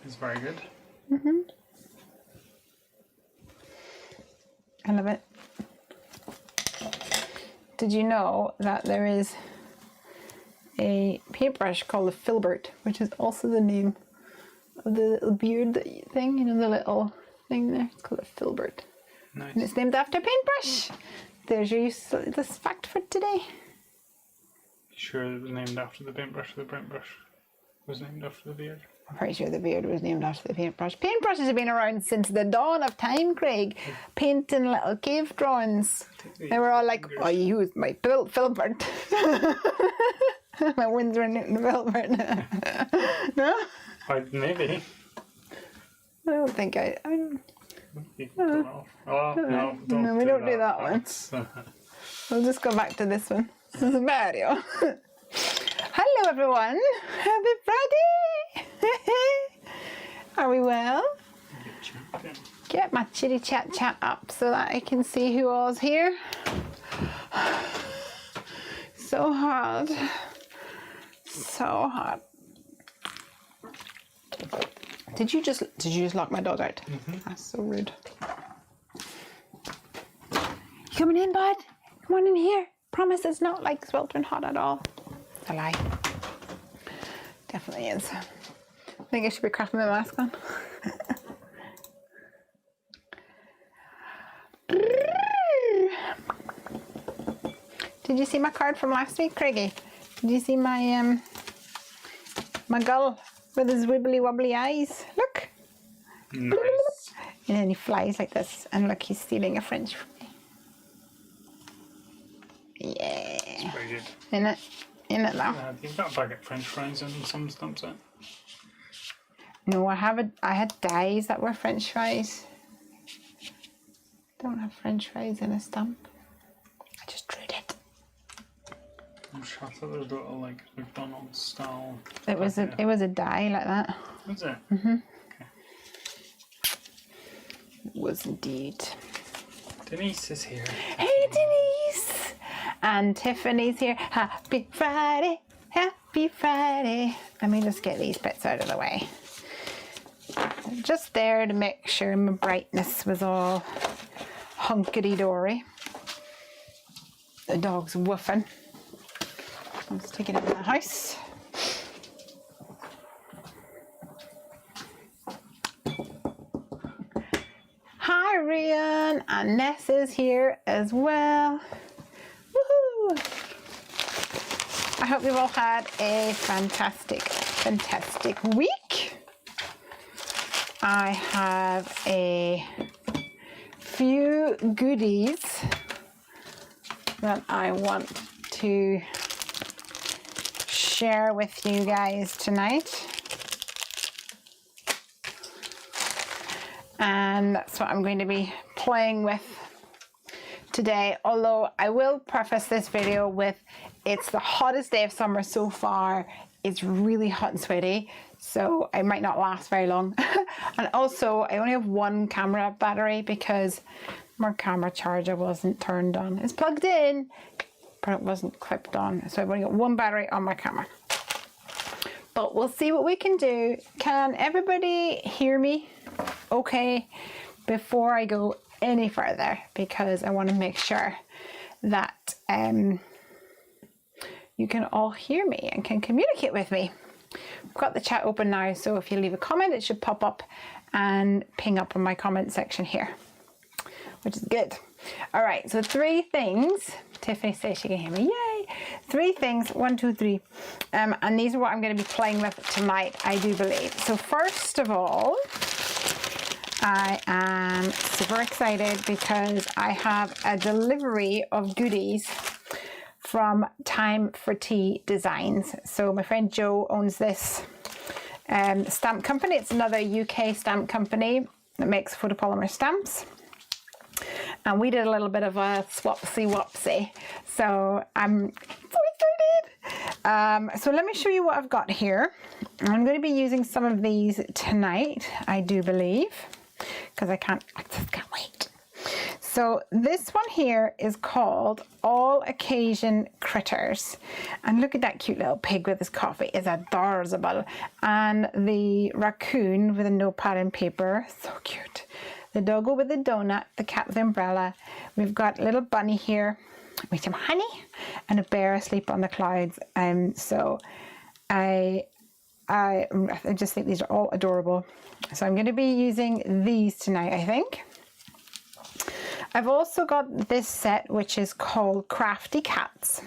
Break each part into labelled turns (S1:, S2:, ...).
S1: It's very good.
S2: I love it. Did you know that there is a paintbrush called a filbert, which is also the name of the little beard thing, you know, the little thing there? It's called a filbert.
S1: Nice.
S2: And it's named after a paintbrush. There's your useless fact for today.
S1: Sure it was named after the paintbrush, the paintbrush was named after the beard?
S2: I'm pretty sure the beard was named after the paintbrush. Paintbrushes have been around since the dawn of time, Craig. Painting little cave drawings. They were all like, I used my filbert. My Winsor and Newton filbert. No?
S1: Maybe.
S2: I don't think I
S1: You don't know. Oh, no,
S2: no, we don't do that one. We'll just go back to this one. This is Mario. Hello everyone. Happy Friday. Are we well? Get my chitty chat up so that I can see who all's here. So hot. So hot. Did you just lock my dog out? That's so rude. You coming in, bud? Come on in here. Promise it's not like sweltering hot at all. A lie. Definitely is. I think I should be cracking my mask on. Did you see my card from last week, Craigie? Did you see my my gull with his wibbly wobbly eyes? Look.
S1: Nice.
S2: And then he flies like this, and look, he's stealing a French from me. Yeah.
S1: It's very good.
S2: In it now.
S1: You've got a bag of French fries and some stumps out.
S2: No, I had dies that were French fries. Don't have French fries in a stump. I just drew it.
S1: I'm sure I thought there was a little like McDonald's style.
S2: It was a die like that.
S1: Was it?
S2: Okay.
S3: It was indeed.
S1: Denise is here.
S2: Hey Denise! And Tiffany's here. Happy Friday! Happy Friday! Let me just get these bits out of the way. Just there to make sure my brightness was all hunky-dory. The dog's woofing. Let's take it in the house. Hi Rian, and Ness is here as well. Woohoo! I hope you've all had a fantastic week. I have a few goodies that I want to share with you guys tonight. And that's what I'm going to be playing with today. Although I will preface this video with, it's the hottest day of summer so far. It's really hot and sweaty, so I might not last very long. And also, I only have one camera battery because my camera charger wasn't turned on. It's plugged in, but it wasn't clipped on. So I've only got one battery on my camera. But we'll see what we can do. Can everybody hear me okay before I go any further? Because I want to make sure that you can all hear me and can communicate with me. I've got the chat open now, so if you leave a comment, it should pop up and ping up in my comment section here, which is good. All right, so 3 things. Tiffany says she can hear me. Yay! 3 things. 1, 2, 3. And these are what I'm going to be playing with tonight, I do believe. So first of all, I am super excited because I have a delivery of goodies from Time for Tea Designs. So my friend Joe owns this stamp company. It's another UK stamp company that makes photopolymer stamps. And we did a little bit of a swapsy. So I'm so excited. So let me show you what I've got here. I'm going to be using some of these tonight, I do believe, because I just can't wait. So this one here is called All Occasion Critters. And look at that cute little pig with his coffee. It's adorable. And the raccoon with a notepad and paper. So cute. The doggo with the donut. The cat with the umbrella. We've got a little bunny here with some honey. And a bear asleep on the clouds. So I just think these are all adorable. So I'm going to be using these tonight, I think. I've also got this set which is called Crafty Cats.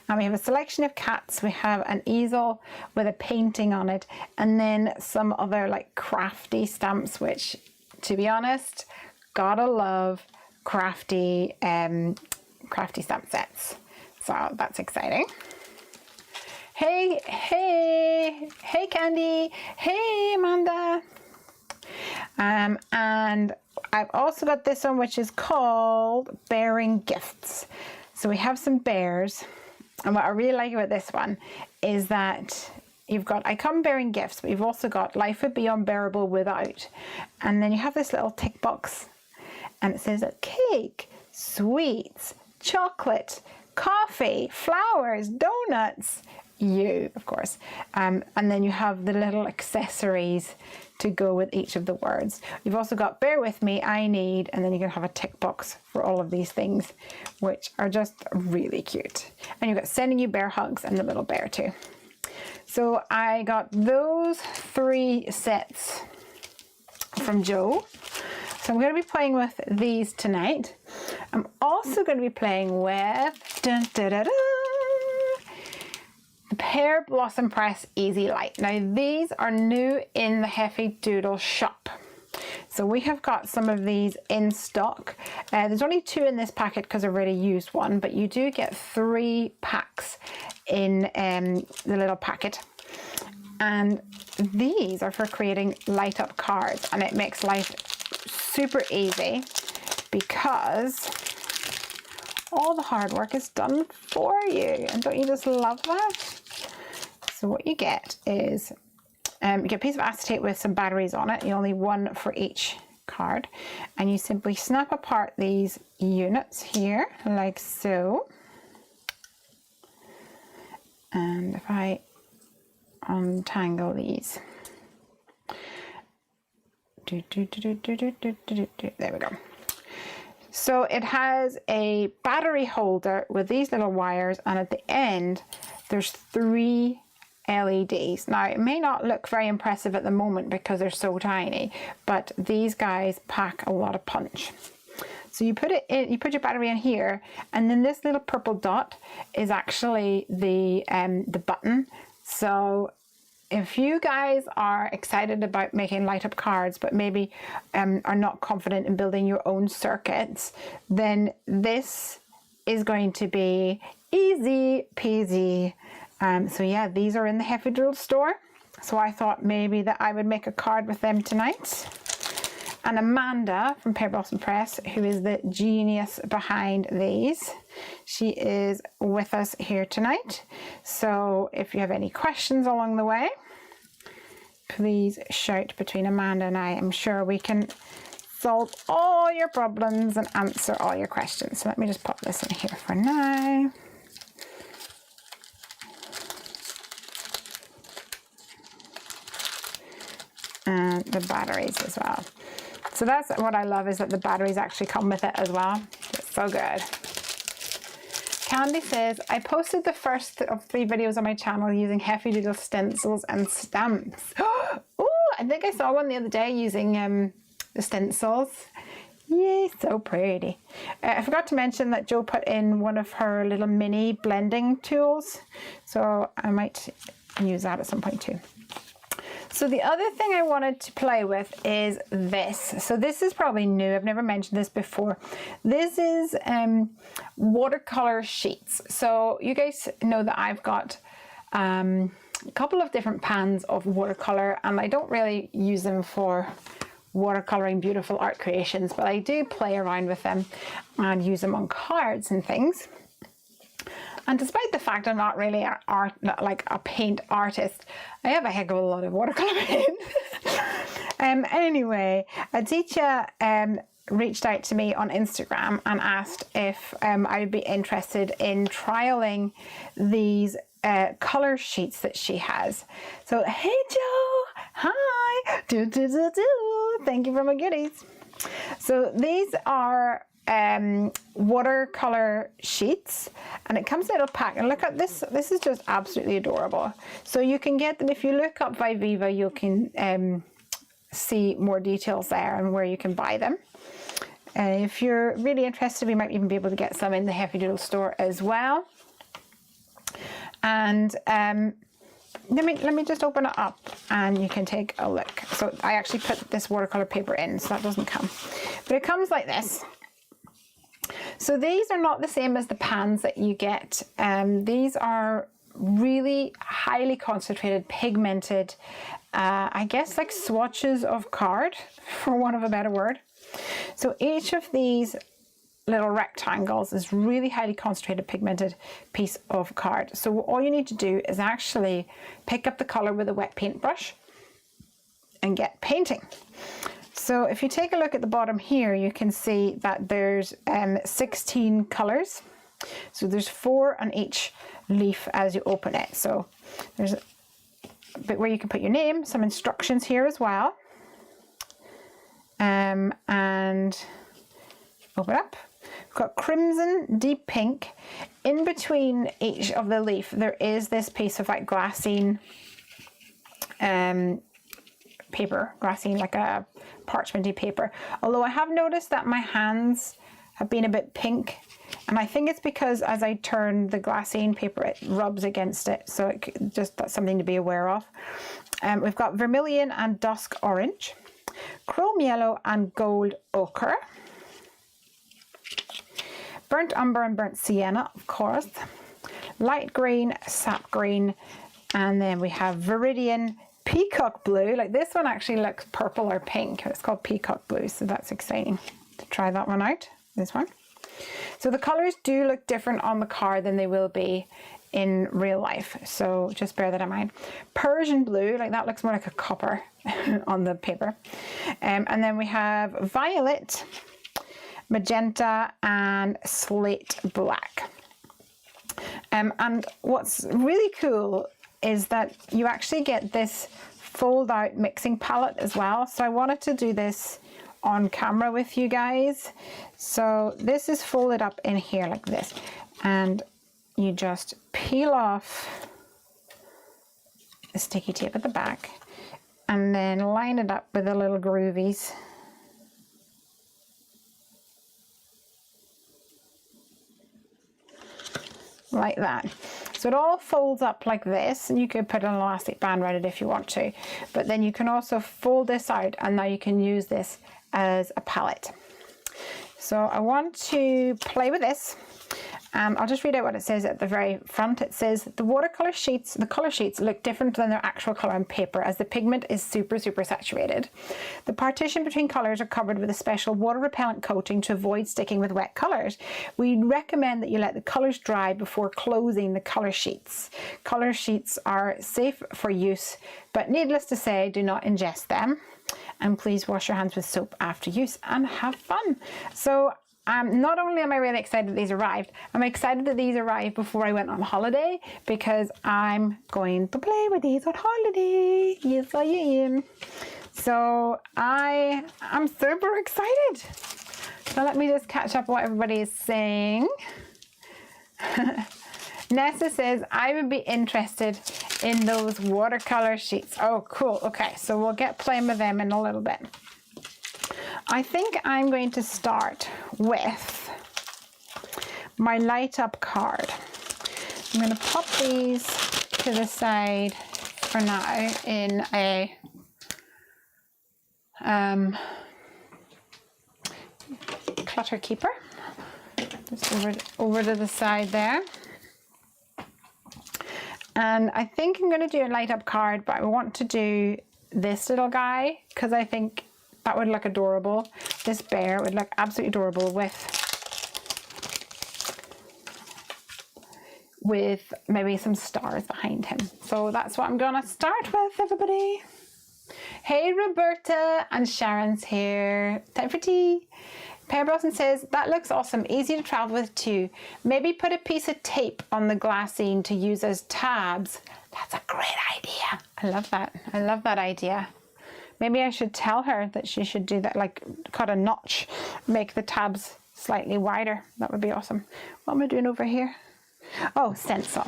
S2: And we have a selection of cats. We have an easel with a painting on it, and then some other like crafty stamps, which, to be honest, gotta love crafty stamp sets. So that's exciting. Hey Candy, hey Amanda. And I've also got this one which is called Bearing Gifts. So we have some bears, and what I really like about this one is that you've got I come bearing gifts, but you've also got life would be unbearable without. And then you have this little tick box, and it says that cake, sweets, chocolate, coffee, flowers, donuts, you, of course. And then you have the little accessories to go with each of the words. You've also got bear with me, I need, and then you can have a tick box for all of these things, which are just really cute. And you've got sending you bear hugs and the little bear too. So I got those 3 sets from Joe. So I'm going to be playing with these tonight. I'm also going to be playing with the Pear Blossom Press Easy Light. Now these are new in the Heffy Doodle shop. So we have got some of these in stock. There's only 2 in this packet because I've already used one, but you do get 3 packs in the little packet. And these are for creating light up cards, and it makes life super easy because all the hard work is done for you. And don't you just love that? So what you get is you get a piece of acetate with some batteries on it. You only 1 for each card. And you simply snap apart these units here, like so. And if I untangle these. There we go. So it has a battery holder with these little wires, and at the end there's 3 LEDs. Now it may not look very impressive at the moment because they're so tiny, but these guys pack a lot of punch. So you put it in, you put your battery in here, and then this little purple dot is actually the button. So if you guys are excited about making light up cards, but maybe are not confident in building your own circuits, then this is going to be easy peasy. So yeah, these are in the Heffy Doodle store. So I thought maybe that I would make a card with them tonight. And Amanda from Pear Blossom Press, who is the genius behind these, she is with us here tonight. So if you have any questions along the way, please shout between Amanda and I. I'm sure we can solve all your problems and answer all your questions. So let me just pop this in here for now. And the batteries as well. So that's what I love, is that the batteries actually come with it as well. It's so good. Candy says, I posted the first of 3 videos on my channel using Heffy Doodle stencils and stamps. Oh, I think I saw one the other day using the stencils. Yay, so pretty. I forgot to mention that Jo put in one of her little mini blending tools. So I might use that at some point too. So the other thing I wanted to play with is this. So this is probably new. I've never mentioned this before. This is watercolor sheets. So you guys know that I've got a couple of different pans of watercolor, and I don't really use them for watercoloring beautiful art creations, but I do play around with them and use them on cards and things. And despite the fact I'm not really like a paint artist, I have a heck of a lot of watercolor paint. Anyway, Aditya reached out to me on Instagram and asked if I would be interested in trialing these color sheets that she has. So, hey Joe, hi, thank you for my goodies. So these are watercolor sheets, and it comes in a little pack, and look at this. This is just absolutely adorable. So you can get them if you look up Viviva. You can see more details there and where you can buy them. If you're really interested, we might even be able to get some in the Heffy Doodle store as well. And let me just open it up and you can take a look. So I actually put this watercolor paper in, so that doesn't come, but it comes like this. So these are not the same as the pans that you get. These are really highly concentrated, pigmented, I guess like swatches of card, for want of a better word. So each of these little rectangles is really highly concentrated, pigmented piece of card. So all you need to do is actually pick up the color with a wet paintbrush and get painting. So if you take a look at the bottom here, you can see that there's 16 colors. So there's 4 on each leaf as you open it. So there's a bit where you can put your name, some instructions here as well. And open up. We've got crimson, deep pink. In between each of the leaf, there is this piece of like glassine paper, glassine, like a parchmenty paper. Although I have noticed that my hands have been a bit pink, and I think it's because as I turn the glassine paper, it rubs against it. So that's something to be aware of. We've got vermilion and dusk orange, chrome yellow and gold ochre, burnt umber and burnt sienna, of course, light green, sap green, and then we have viridian, peacock blue. Like this one actually looks purple or pink. It's called peacock blue, so that's exciting to try that one out, this one. So the colors do look different on the card than they will be in real life, so just bear that in mind. Persian blue, like that looks more like a copper on the paper. And then we have violet, magenta and slate black. And what's really cool is that you actually get this fold out mixing palette as well. So I wanted to do this on camera with you guys. So this is folded up in here like this, and you just peel off the sticky tape at the back and then line it up with the little groovies. Like that. So it all folds up like this, and you could put an elastic band around it if you want to, but then you can also fold this out, and now you can use this as a palette. So I want to play with this. I'll just read out what it says at the very front. It says the watercolor sheets, the color sheets look different than their actual color on paper as the pigment is super saturated. The partition between colors are covered with a special water repellent coating to avoid sticking with wet colors. We recommend that you let the colors dry before closing the color sheets. Color sheets are safe for use, but needless to say, do not ingest them. And please wash your hands with soap after use and have fun. So not only am I really excited that these arrived, I'm excited that these arrived before I went on holiday, because I'm going to play with these on holiday. Yes, I am. So I'm super excited. So let me just catch up what everybody is saying. Nessa says, I would be interested in those watercolor sheets. Oh, cool. Okay, so we'll get playing with them in a little bit. I think I'm going to start with my light up card. I'm going to pop these to the side for now in a clutter keeper. Just over to the side there. And I think I'm going to do a light up card, but I want to do this little guy because I think that would look adorable. This bear would look absolutely adorable with maybe some stars behind him. So that's what I'm gonna start with, everybody. Hey Roberta, and Sharon's here. Time for tea. Pear Blossom says, that looks awesome. Easy to travel with too. Maybe put a piece of tape on the glassine to use as tabs. That's a great idea. I love that. I love that idea. Maybe I should tell her that she should do that, like cut a notch, make the tabs slightly wider. That would be awesome. What am I doing over here? Oh, stencil.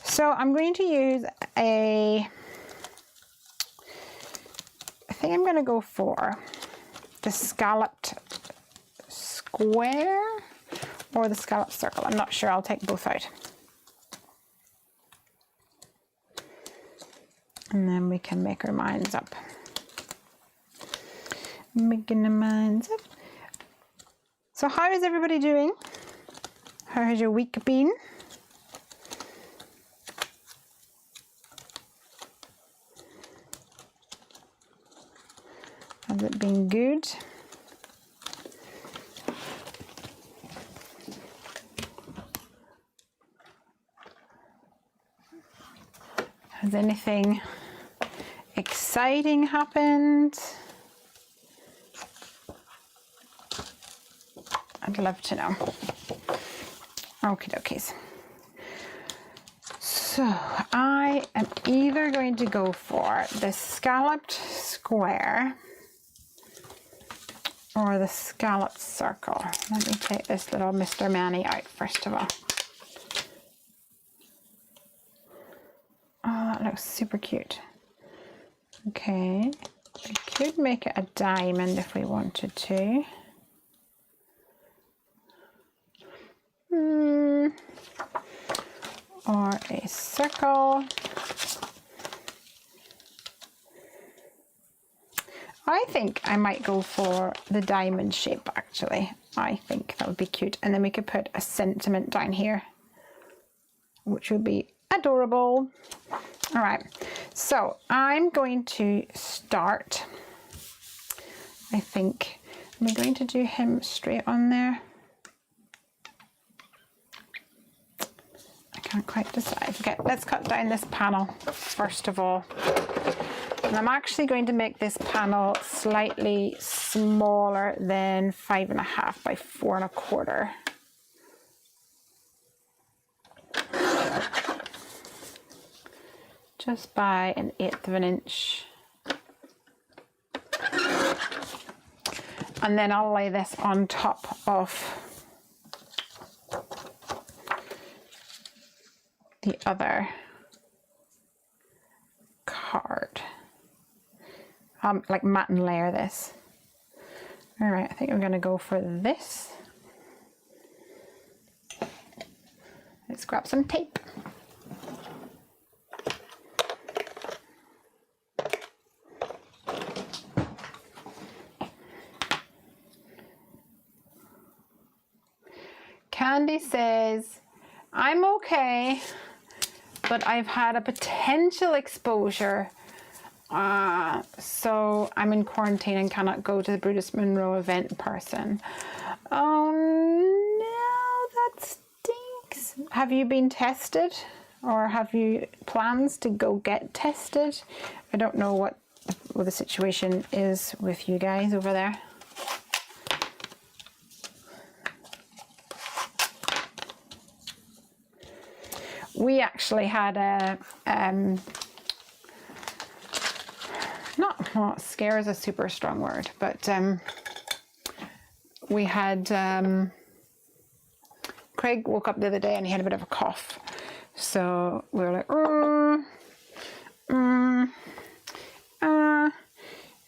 S2: So I'm going to use I think I'm going to go for the scalloped square or the scalloped circle. I'm not sure. I'll take both out. And then we can make our minds up. Making the minds up. So how is everybody doing? How has your week been? Has it been good? Has anything exciting happened? I'd love to know. Okie dokies. So I am either going to go for the scalloped square or the scalloped circle. Let me take this little Mr. Manny out first of all. Oh, that looks super cute. Okay, we could make it a diamond if we wanted to. Or a circle. I think I might go for the diamond shape actually. I think that would be cute. And then we could put a sentiment down here, which would be adorable. All right, so I'm going to start, I think, I'm going to do him straight on there. I can't quite decide. Okay, let's cut down this panel first of all. And I'm actually going to make this panel slightly smaller than 5.5 by 4.25. Just by 1/8 of an inch. And then I'll lay this on top of the other card. Like matte and layer this. All right, I think I'm gonna go for this. Let's grab some tape. Candy says, I'm okay, but I've had a potential exposure. So I'm in quarantine and cannot go to the Brutus Monroe event in person. Oh no, that stinks. Have you been tested? Or have you plans to go get tested? I don't know what the situation is with you guys over there. We actually had a, not scare is a super strong word, but we had, Craig woke up the other day and he had a bit of a cough. So we were like,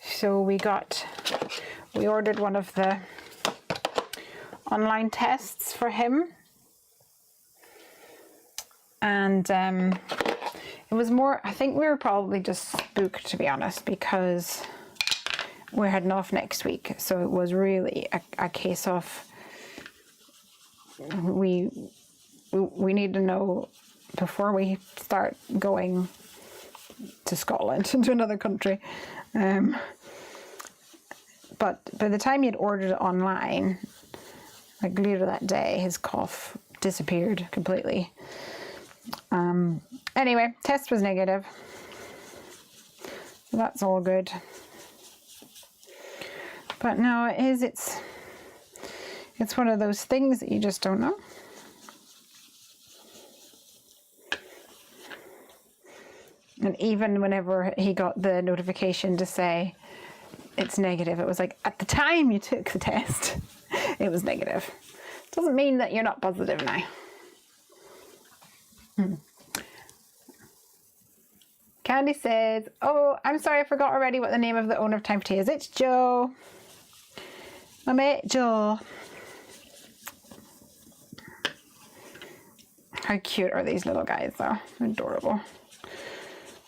S2: so we ordered one of the online tests for him. And it was more, I think we were probably just spooked, to be honest, because we're heading off next week. So it was really a case of we need to know before we start going to Scotland, into another country. But by the time he'd ordered it online, like later that day, his cough disappeared completely. Anyway, test was negative. So that's all good. But no, it's one of those things that you just don't know. And even whenever he got the notification to say it's negative, it was like, at the time you took the test, it was negative. Doesn't mean that you're not positive now. Candy says, oh, I'm sorry, I forgot already what the name of the owner of Time for Tea is. It's Joe. My mate Joe. How cute are these little guys though? Adorable.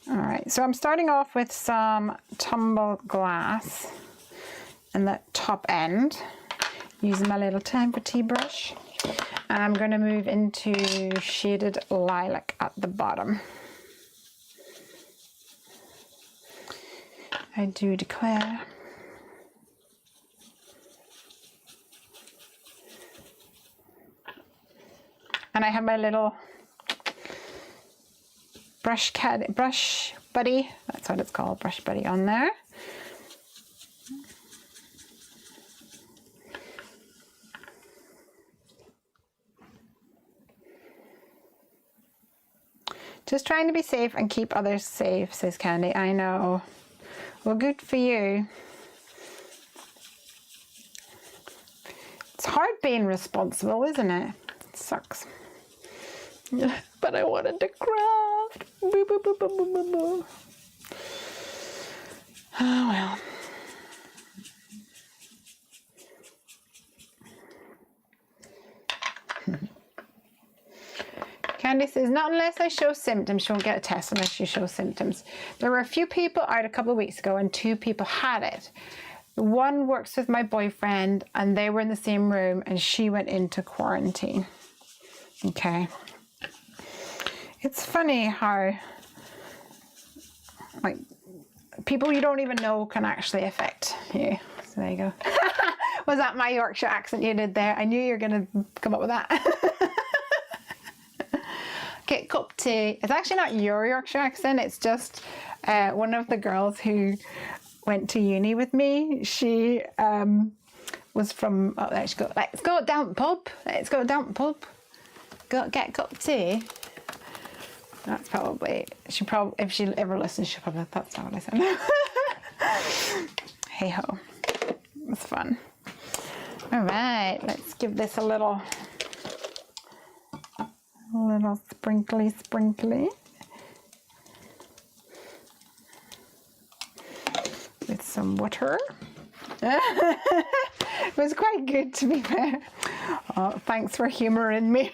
S2: All right, so I'm starting off with some tumble glass in the top end, using my little Time for Tea brush. And I'm going to move into shaded lilac at the bottom. I do declare. And I have my little brush buddy, that's what it's called, brush buddy on there. Just trying to be safe and keep others safe, says Candy. I know. Well, good for you. It's hard being responsible, isn't it? It sucks. But I wanted to craft. Boo, boo, boo, boo, boo, boo, boo. Oh well. Candy says, not unless I show symptoms. She won't get a test unless you show symptoms. There were a few people out a couple of weeks ago and 2 people had it. One works with my boyfriend and they were in the same room and she went into quarantine. Okay. It's funny how, like, people you don't even know can actually affect you. So there you go. Was that my Yorkshire accent you did there? I knew you were going to come up with that. Okay, cup tea. It's actually not your Yorkshire accent. It's just one of the girls who went to uni with me. She was from, oh, there she goes. Let's go down the pub. Let's go down the pub. Go get a cup of tea. That's probably, if she ever listens, she'll probably, that's not what I said. Hey ho, it's fun. All right, let's give this a little sprinkly with some water. It was quite good, to be fair. Oh, thanks for humouring me.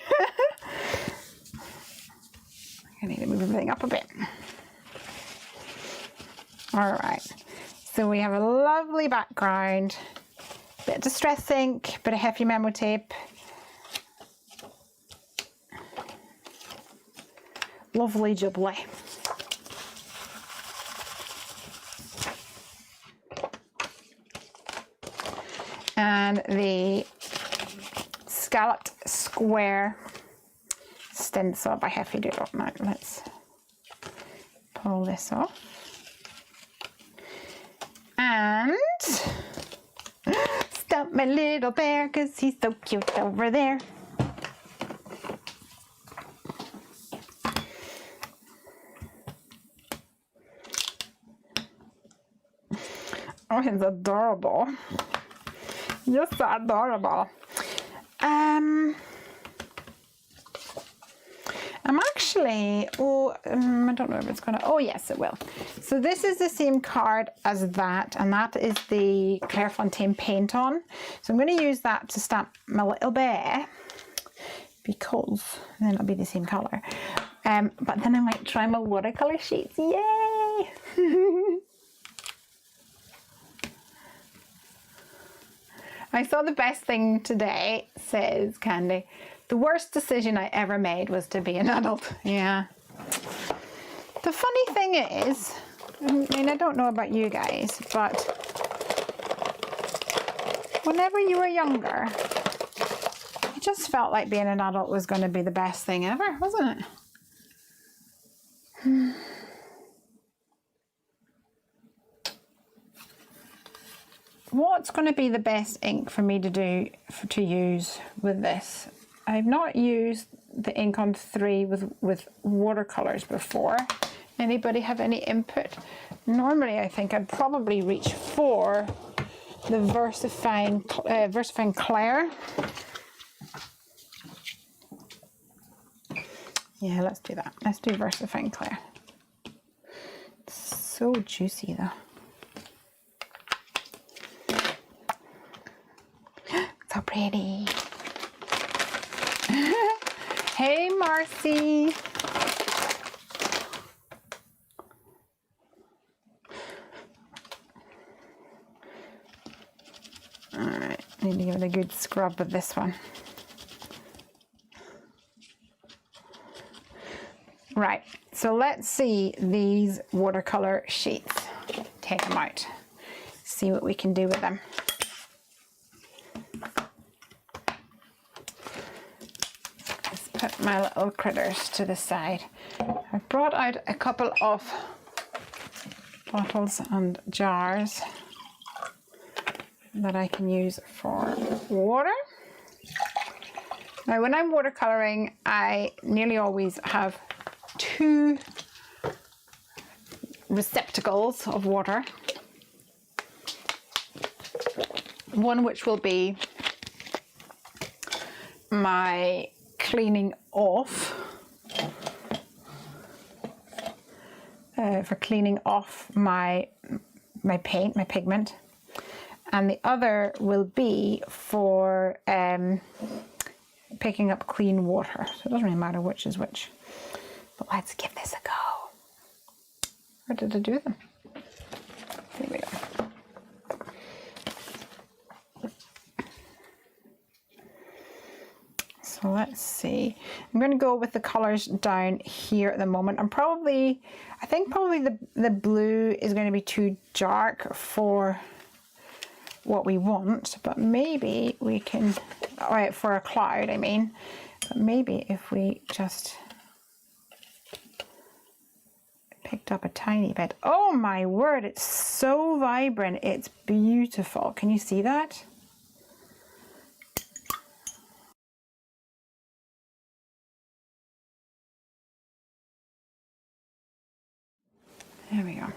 S2: I need to move everything up a bit. All right, so we have a lovely background, bit of distress ink, bit of Heffy memo tape. Lovely jubbly. And the scalloped square stencil by Heffy Doodle. Now let's pull this off. And stump my little bear because he's so cute over there. Oh, he's adorable. Just so adorable. I'm actually, I don't know if it's gonna, oh yes it will. So this is the same card as that, and that is the Clairefontaine paint on. So I'm gonna use that to stamp my little bear, because then it'll be the same color. But then I might try my watercolor sheets, yay! I saw the best thing today, says Candy. The worst decision I ever made was to be an adult. Yeah. The funny thing is, I mean, I don't know about you guys, but whenever you were younger, it just felt like being an adult was going to be the best thing ever, wasn't it? what's going to be the best ink for me to use with this? I've not used the ink on 3 with watercolors before. Anybody have any input? Normally I think I'd probably reach for the VersaFine Clair. Yeah, let's do that. Let's do VersaFine Clair. It's so juicy though. So pretty. Hey, Marcy. All right, need to give it a good scrub with this one. Right, so let's see these watercolor sheets. Take them out. See what we can do with them. Put my little critters to the side. I've brought out a couple of bottles and jars that I can use for water. Now when I'm watercoloring, I nearly always have 2 receptacles of water. One which will be my cleaning off, for cleaning off my paint, my pigment, and the other will be for picking up clean water. So it doesn't really matter which is which. But let's give this a go. Where did I do them? Here we go. So let's see. I'm going to go with the colors down here at the moment. I think probably the blue is going to be too dark for what we want, but maybe we can, for a cloud, I mean, but maybe if we just picked up a tiny bit. Oh my word, it's so vibrant. It's beautiful. Can you see that? There we go.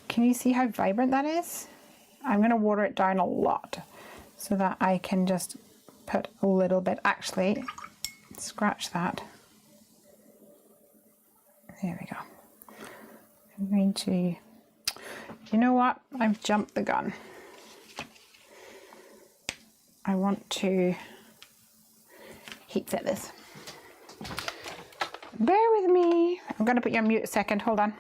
S2: Can you see how vibrant that is? I'm going to water it down a lot so that I can just put a little bit, actually, scratch that. There we go. I'm going to, you know what? I've jumped the gun. I want to heat set this. Bear with me. I'm going to put you on mute a second. Hold on.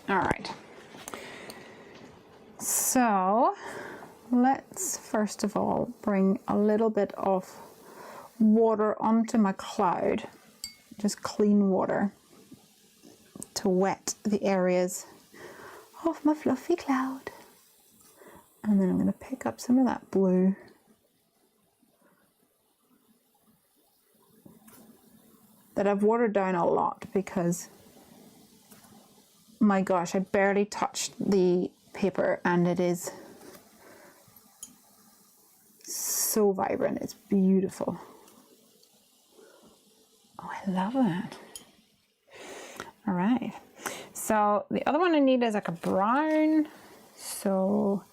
S2: All right. So let's first of all bring a little bit of water onto my cloud, just clean water, to wet the areas of my fluffy cloud. And then I'm going to pick up some of that blue that I've watered down a lot because, my gosh, I barely touched the paper and it is so vibrant. It's beautiful. Oh, I love that. All right. So the other one I need is like a brown. So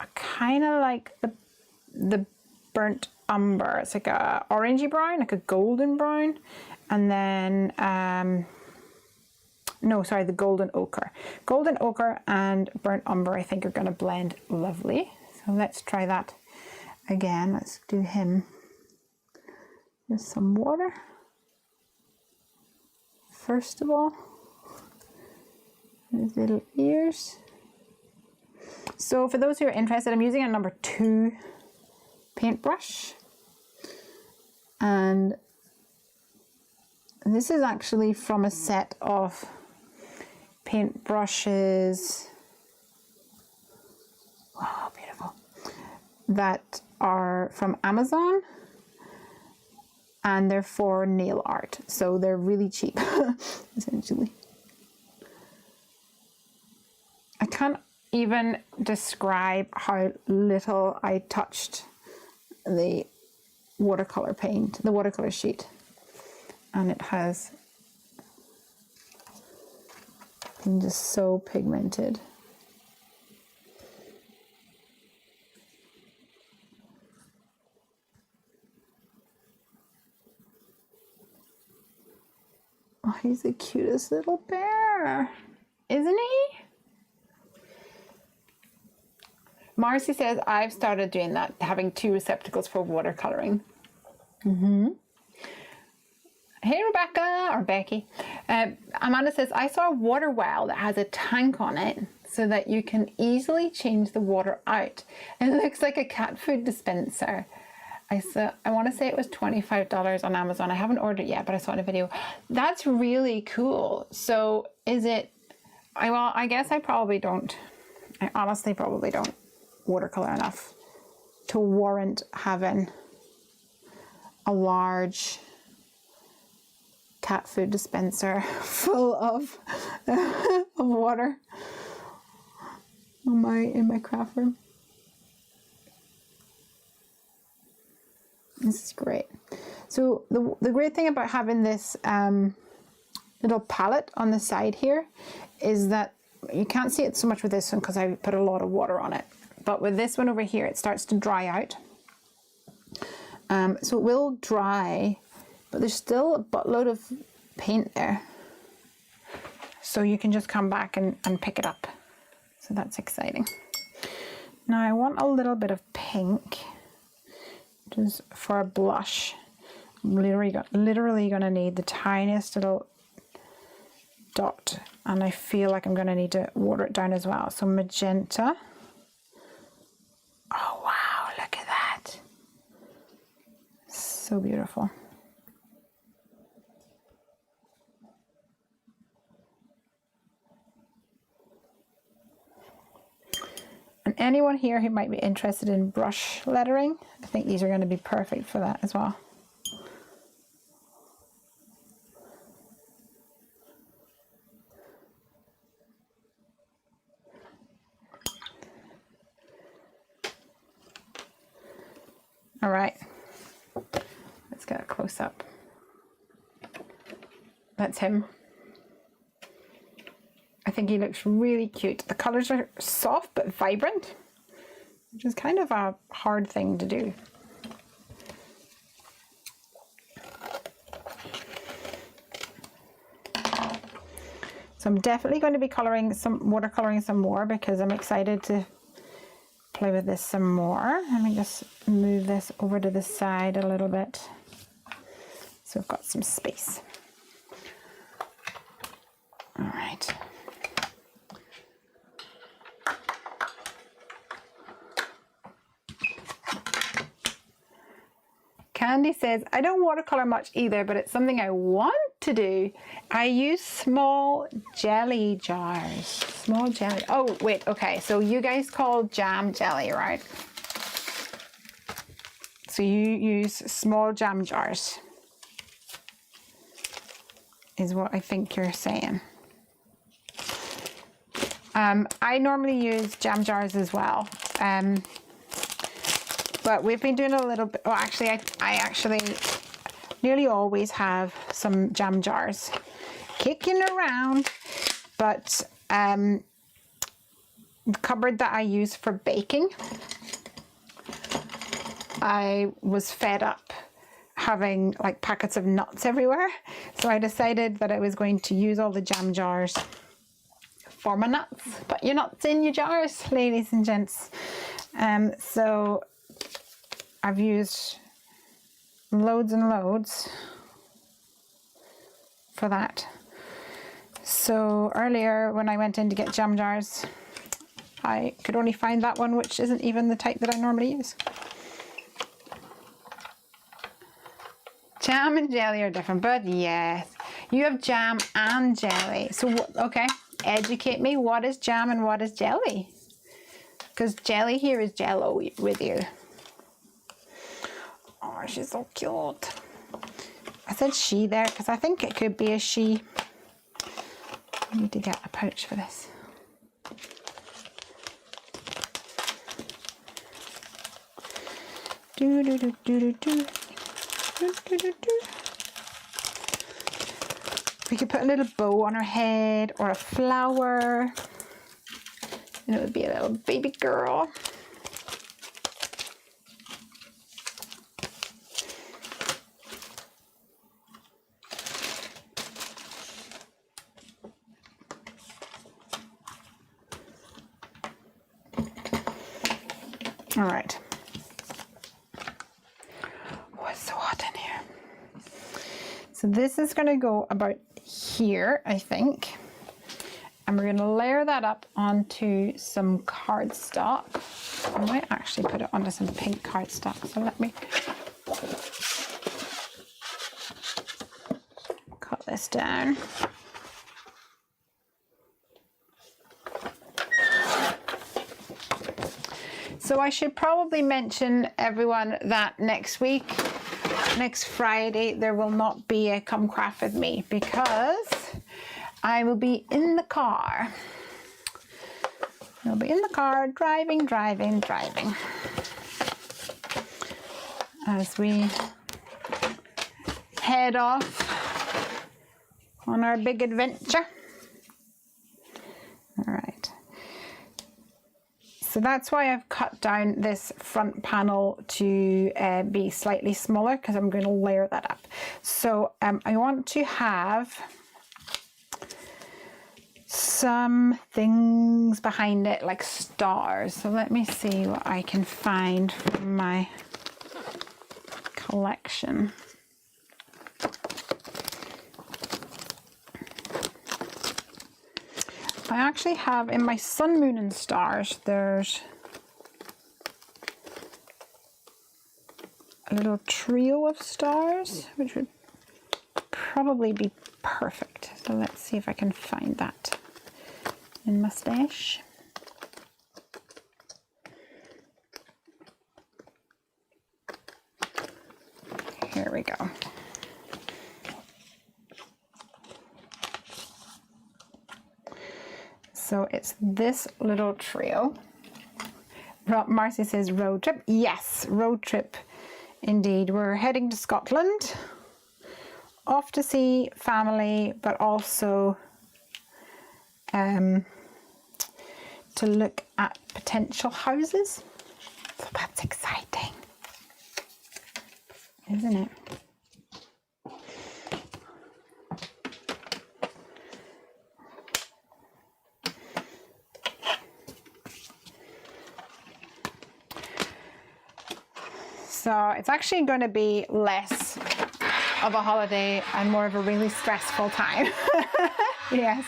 S2: I kind of like the burnt umber. It's like a orangey brown, like a golden brown. And then, no, sorry, the golden ochre. Golden ochre and burnt umber I think are going to blend lovely. So let's try that again. Let's do him with some water. First of all, His little ears. So for those who are interested, I'm using a number 2 paintbrush. And this is actually from a set of paintbrushes. Wow, beautiful. That are from Amazon. And they're for nail art. So they're really cheap, essentially. I can't even describe how little I touched the watercolor paint, the watercolor sheet, and it has been just so pigmented. Oh, he's the cutest little bear, isn't he? Marcy says, I've started doing that, having 2 receptacles for watercoloring. Hey, Rebecca, or Becky. Amanda says, I saw a water well that has a tank on it so that you can easily change the water out. It looks like a cat food dispenser. I want to say it was $25 on Amazon. I haven't ordered it yet, but I saw it in a video. That's really cool. So is it, well, I guess I honestly probably don't watercolor enough to warrant having a large cat food dispenser full of water in my craft room. This is great. So the great thing about having this little palette on the side here is that you can't see it so much with this one because I put a lot of water on it. But with this one over here, it starts to dry out. So it will dry, but there's still a buttload of paint there. So you can just come back and pick it up. So that's exciting. Now I want a little bit of pink, just for a blush. I'm literally gonna need the tiniest little dot, and I feel like I'm gonna need to water it down as well. So magenta. Oh wow, look at that. So beautiful. And anyone here who might be interested in brush lettering, I think these are going to be perfect for that as well. All right, let's get a close up. That's him. I think he looks really cute. The colors are soft but vibrant, which is kind of a hard thing to do. So I'm definitely going to be watercoloring some more because I'm excited to play with this some more. Let me just move this over to the side a little bit so I've got some space. All right. Candy says, I don't watercolor much either, but it's something I want to do. I use small jelly jars. Small jelly. Oh, wait. Okay. So you guys call jam jelly, right? So you use small jam jars, is what I think you're saying. I normally use jam jars as well. But we've been doing a little bit, well, actually, I actually nearly always have some jam jars kicking around, but the cupboard that I use for baking, I was fed up having like packets of nuts everywhere. So I decided that I was going to use all the jam jars for my nuts. Put your nuts in your jars, ladies and gents. So I've used loads and loads for that. So earlier when I went in to get jam jars, I could only find that one, which isn't even the type that I normally use. Jam and jelly are different, but yes, you have jam and jelly. So, okay, educate me. What is jam and what is jelly? Because jelly here is Jello with you. Oh, she's so cute. I said she there because I think it could be a she. I need to get a pouch for this. Do do do do do do. We could put a little bow on her head or a flower, and it would be a little baby girl. All right. Oh, it's so hot in here. So this is going to go about here, I think. And we're going to layer that up onto some cardstock. I might actually put it onto some pink cardstock. So let me cut this down. So I should probably mention everyone that next week, next Friday, there will not be a Come Craft With Me because I will be in the car. I'll be in the car driving as we head off on our big adventure. All right. So that's why I've cut down this front panel to be slightly smaller because I'm going to layer that up. So I want to have some things behind it like stars. So let me see what I can find from my collection. I actually have in my sun, moon and stars, there's a little trio of stars, which would probably be perfect. So let's see if I can find that in my stash. Here we go. So it's this little trio. Marcy says road trip. Yes, road trip indeed. We're heading to Scotland, off to see family, but also to look at potential houses. So that's exciting, isn't it? So it's actually going to be less of a holiday and more of a really stressful time. Yes.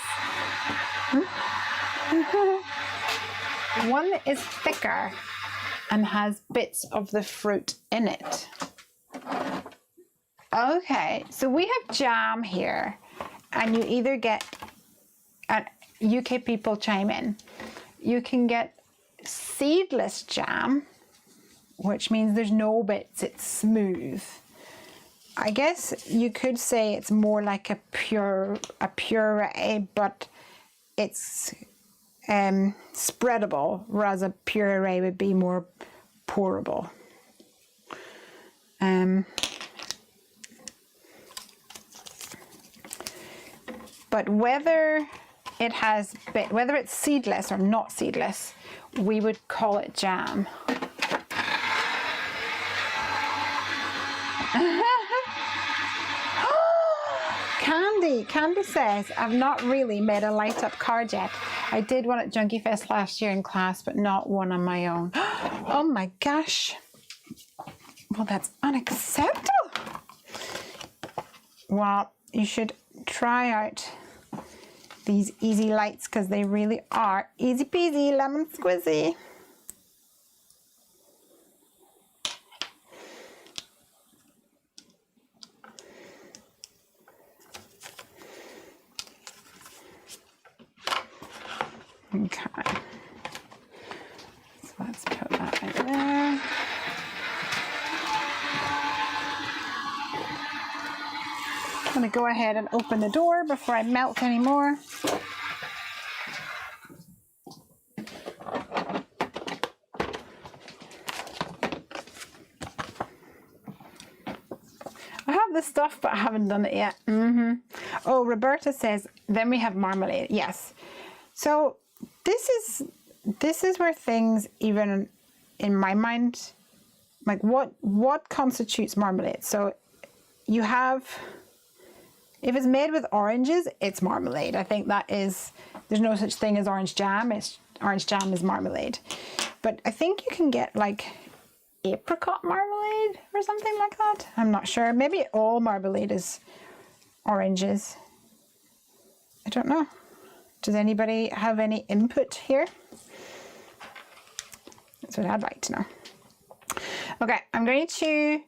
S2: One is thicker and has bits of the fruit in it. Okay, so we have jam here, and you either get, and UK people chime in, you can get seedless jam, which means there's no bits, it's smooth. I guess you could say it's more like a puree, but it's spreadable, whereas a puree would be more pourable. But whether it's seedless or not seedless, we would call it jam. Candy says, I've not really made a light up card yet. I did one at Junkie Fest last year in class, but not one on my own. Oh my gosh. Well, that's unacceptable. Well, you should try out these easy lights because they really are easy peasy lemon squizzy. Okay, so let's put that right there. I'm going to go ahead and open the door before I melt anymore. I have this stuff, but I haven't done it yet. Oh, Roberta says, then we have marmalade. Yes. So this is where things, even in my mind, like what constitutes marmalade? So you have, if it's made with oranges, it's marmalade. I think that is, there's no such thing as orange jam. Orange jam is marmalade. But I think you can get like apricot marmalade or something like that. I'm not sure. Maybe all marmalade is oranges. I don't know. Does anybody have any input here? That's what I'd like to know. Okay, I'm going to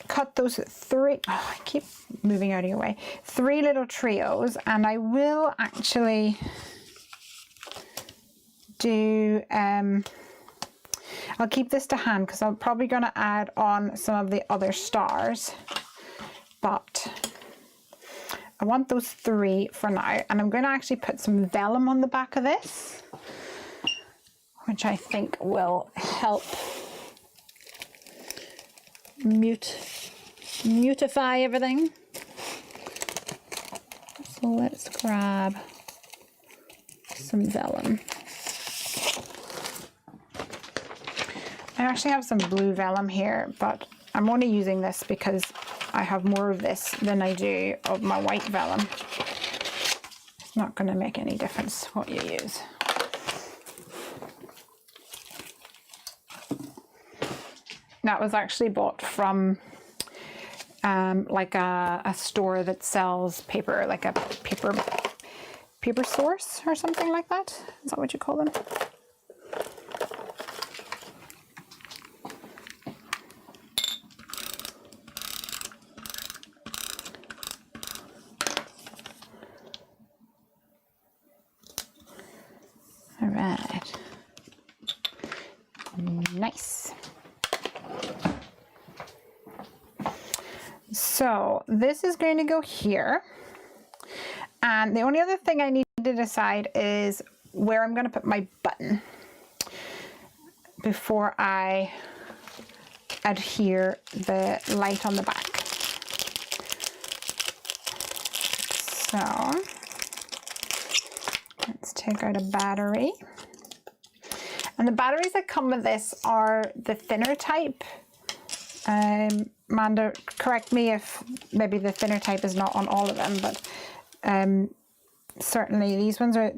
S2: cut those three, oh, I keep moving out of your way, 3 little trios, and I will actually do, I'll keep this to hand because I'm probably going to add on some of the other stars, but I want those 3 for now, and I'm going to actually put some vellum on the back of this, which I think will help mutify everything. So let's grab some vellum. I actually have some blue vellum here, but I'm only using this because I have more of this than I do of my white vellum. It's not going to make any difference what you use. That was actually bought from like a store that sells paper, like a paper source or something like that. Is that what you call them? All right. Nice. So this is going to go here. And the only other thing I need to decide is where I'm going to put my button before I adhere the light on the back. So let's take out a battery. And the batteries that come with this are the thinner type. Amanda, correct me if maybe the thinner type is not on all of them, but certainly these ones are,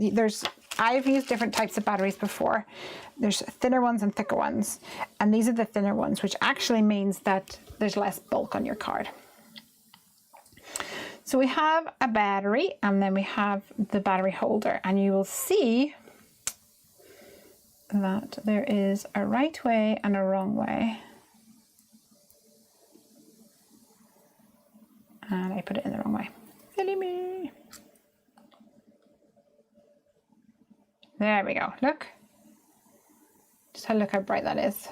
S2: I've used different types of batteries before. There's thinner ones and thicker ones, and these are the thinner ones, which actually means that there's less bulk on your card. So we have a battery, and then we have the battery holder, and you will see that there is a right way and a wrong way. And I put it in the wrong way. Silly me. There we go. Look. Just look how bright that is.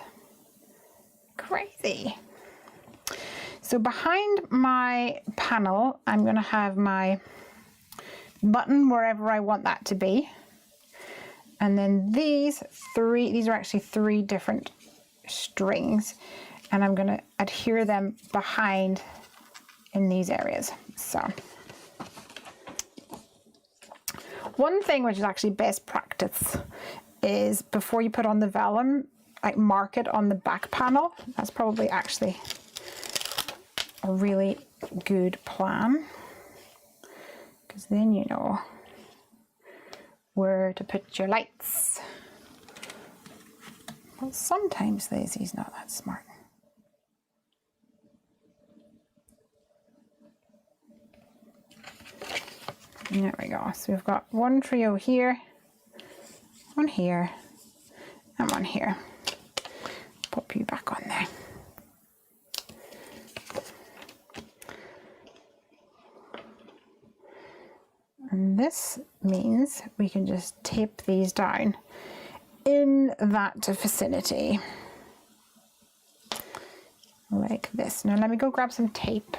S2: Crazy. So behind my panel, I'm going to have my button wherever I want that to be. And then these are actually 3 different strings. And I'm going to adhere them behind in these areas. So one thing which is actually best practice is before you put on the vellum, like mark it on the back panel. That's probably actually a really good plan, because then you know where to put your lights. Well, sometimes Lazy's not that smart. There we go. So we've got one trio here, one here, and one here. Pop you back on there. And this means we can just tape these down in that vicinity. Like this. Now let me go grab some tape.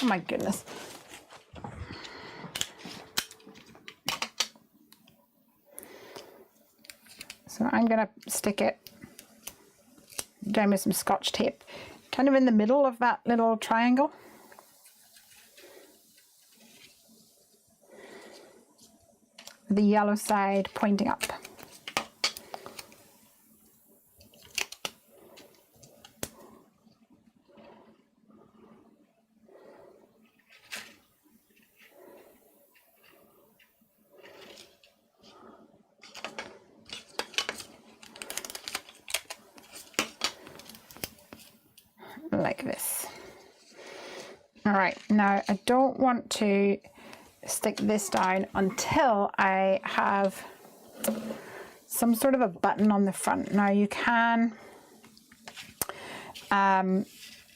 S2: Oh my goodness. So I'm going to stick it down with some Scotch tape, kind of in the middle of that little triangle. The yellow side pointing up. Like this. All right, now I don't want to stick this down until I have some sort of a button on the front. Now you can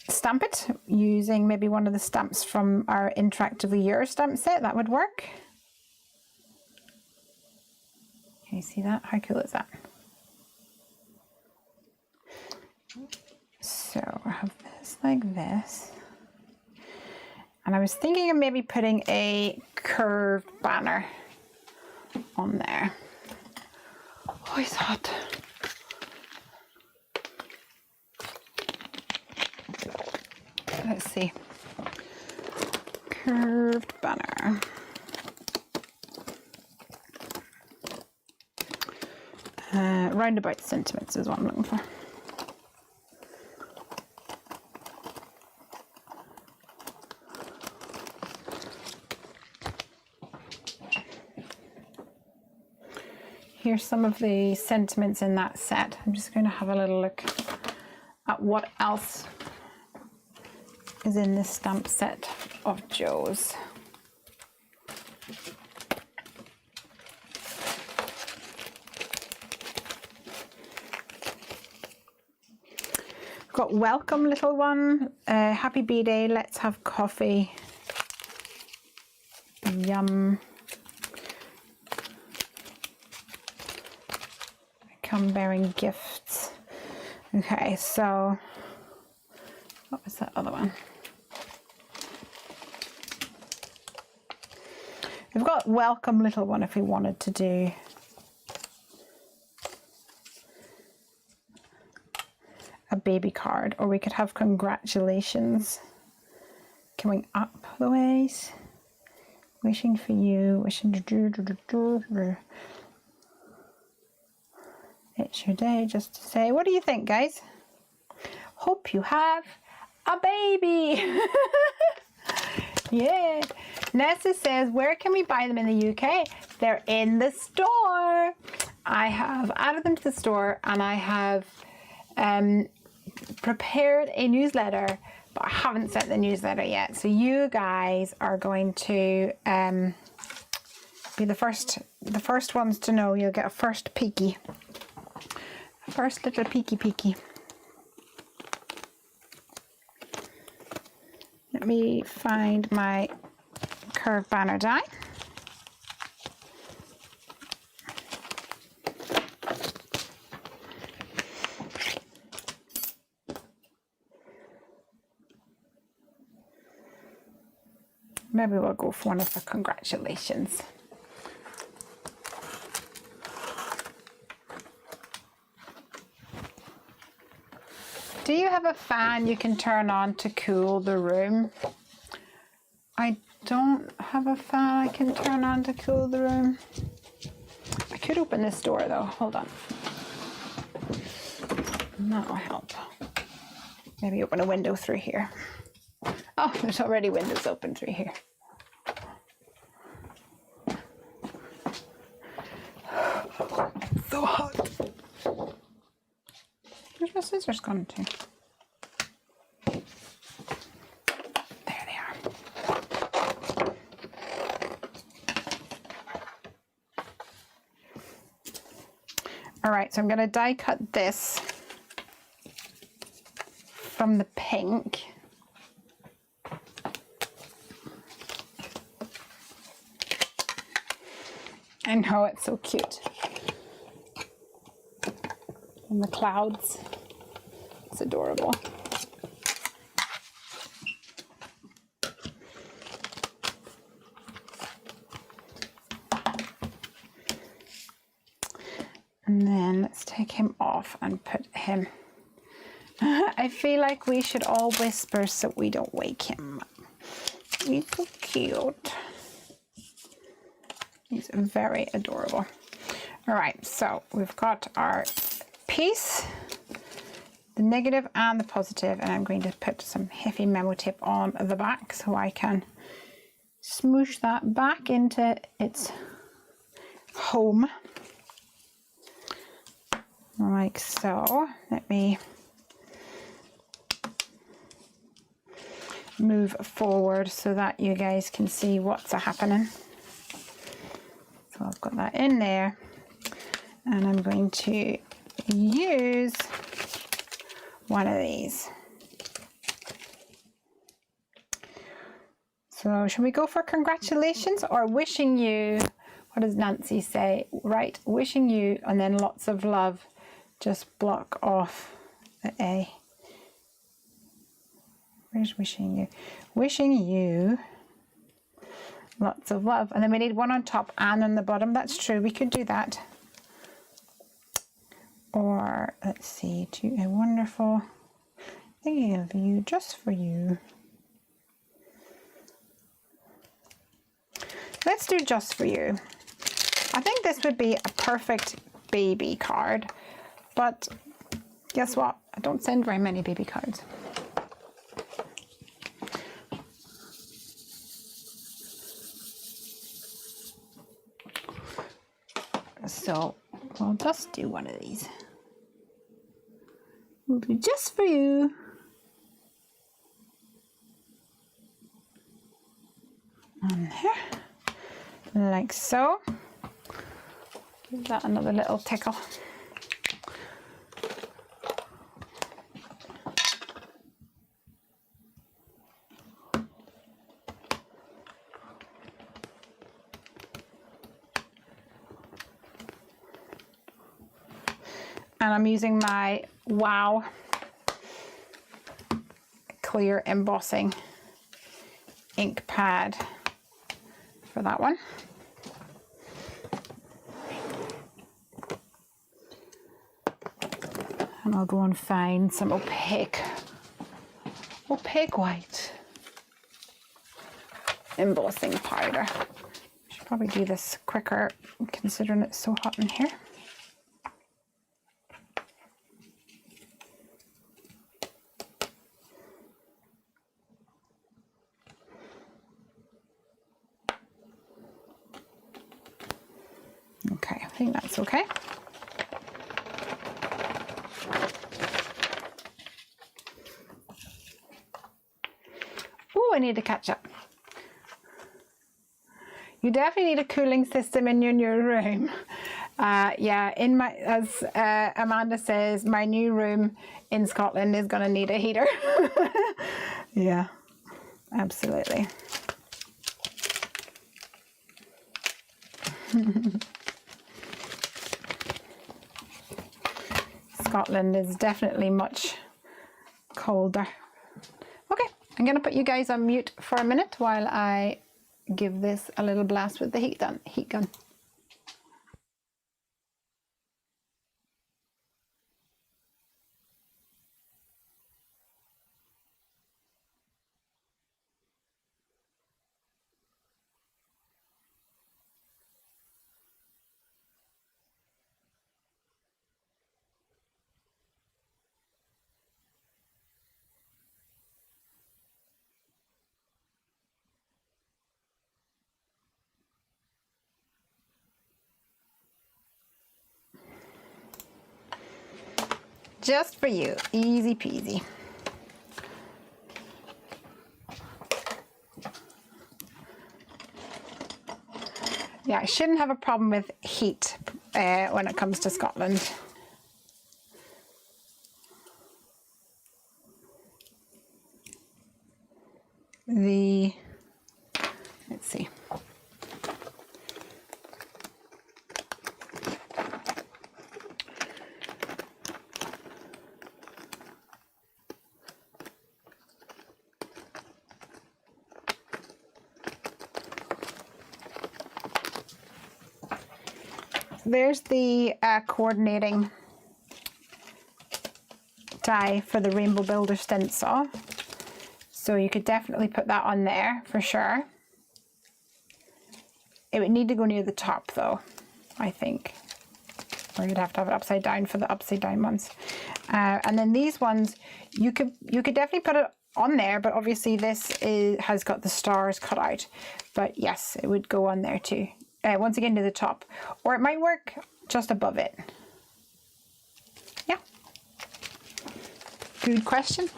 S2: stamp it using maybe one of the stamps from our Interactively Yours stamp set. That would work. Can you see that? How cool is that? So I have this like this. And I was thinking of maybe putting a curved banner on there. Oh, it's hot. Let's see. Curved banner. Roundabout sentiments is what I'm looking for. Here's some of the sentiments in that set. I'm just going to have a little look at what else is in this stamp set of Joe's. We've got welcome little one, happy B-Day, let's have coffee, yum. Come bearing gifts. Okay, so what was that other one? We've got welcome little one if we wanted to do a baby card, or we could have congratulations coming up the ways. Wishing for you, wishing to do. It's your day just to say, what do you think, guys? Hope you have a baby. Yeah. Nessa says, where can we buy them in the UK? They're in the store. I have added them to the store, and I have prepared a newsletter, but I haven't sent the newsletter yet. So you guys are going to be the first ones to know. You'll get a first peeky. First little peeky. Let me find my curved banner die. Maybe we'll go for one of the congratulations. Do you have a fan you can turn on to cool the room? I don't have a fan I can turn on to cool the room. I could open this door though. Hold on. That'll help. Maybe open a window through here. Oh, there's already windows open through here. So hot. Where's my scissors gone to? There they are. All right, so I'm going to die cut this from the pink. I know, it's so cute. And the clouds. It's adorable. And then let's take him off and put him. I feel like we should all whisper so we don't wake him. He's so cute. He's very adorable. All right, so we've got our piece, the negative and the positive, and I'm going to put some Heffy memo tape on the back so I can smoosh that back into its home. Like so. Let me move forward so that you guys can see what's happening. So I've got that in there, and I'm going to use one of these. So should we go for congratulations or wishing you? What does Nancy say? Right, wishing you and then lots of love. Just block off the A. Where's wishing you? Wishing you lots of love. And then we need one on top and on the bottom. That's true. We could do that. Or let's see, to a wonderful thinking of you just for you. Let's do just for you. I think this would be a perfect baby card, but guess what? I don't send very many baby cards. So we'll just do one of these. We'll do just for you. On here, like so. Give that another little tickle. And I'm using my Wow clear embossing ink pad for that one. And I'll go and find some opaque white embossing powder. Should probably do this quicker considering it's so hot in here. Okay, I think that's okay. Oh, I need to catch up. You definitely need a cooling system in your new room. Yeah, in my, as Amanda says, my new room in Scotland is going to need a heater. Yeah, absolutely. Scotland is definitely much colder. Okay, I'm going to put you guys on mute for a minute while I give this a little blast with the heat gun. Just for you, easy peasy. Yeah, I shouldn't have a problem with heat when it comes to Scotland. Let's see. There's the coordinating die for the Rainbow Builder stencil. So you could definitely put that on there for sure. It would need to go near the top though, I think. Or you'd have to have it upside down for the upside down ones. And then these ones, you could definitely put it on there, but obviously this has got the stars cut out. But yes, it would go on there too. Once again to the top, or it might work just above it. Yeah. Good question.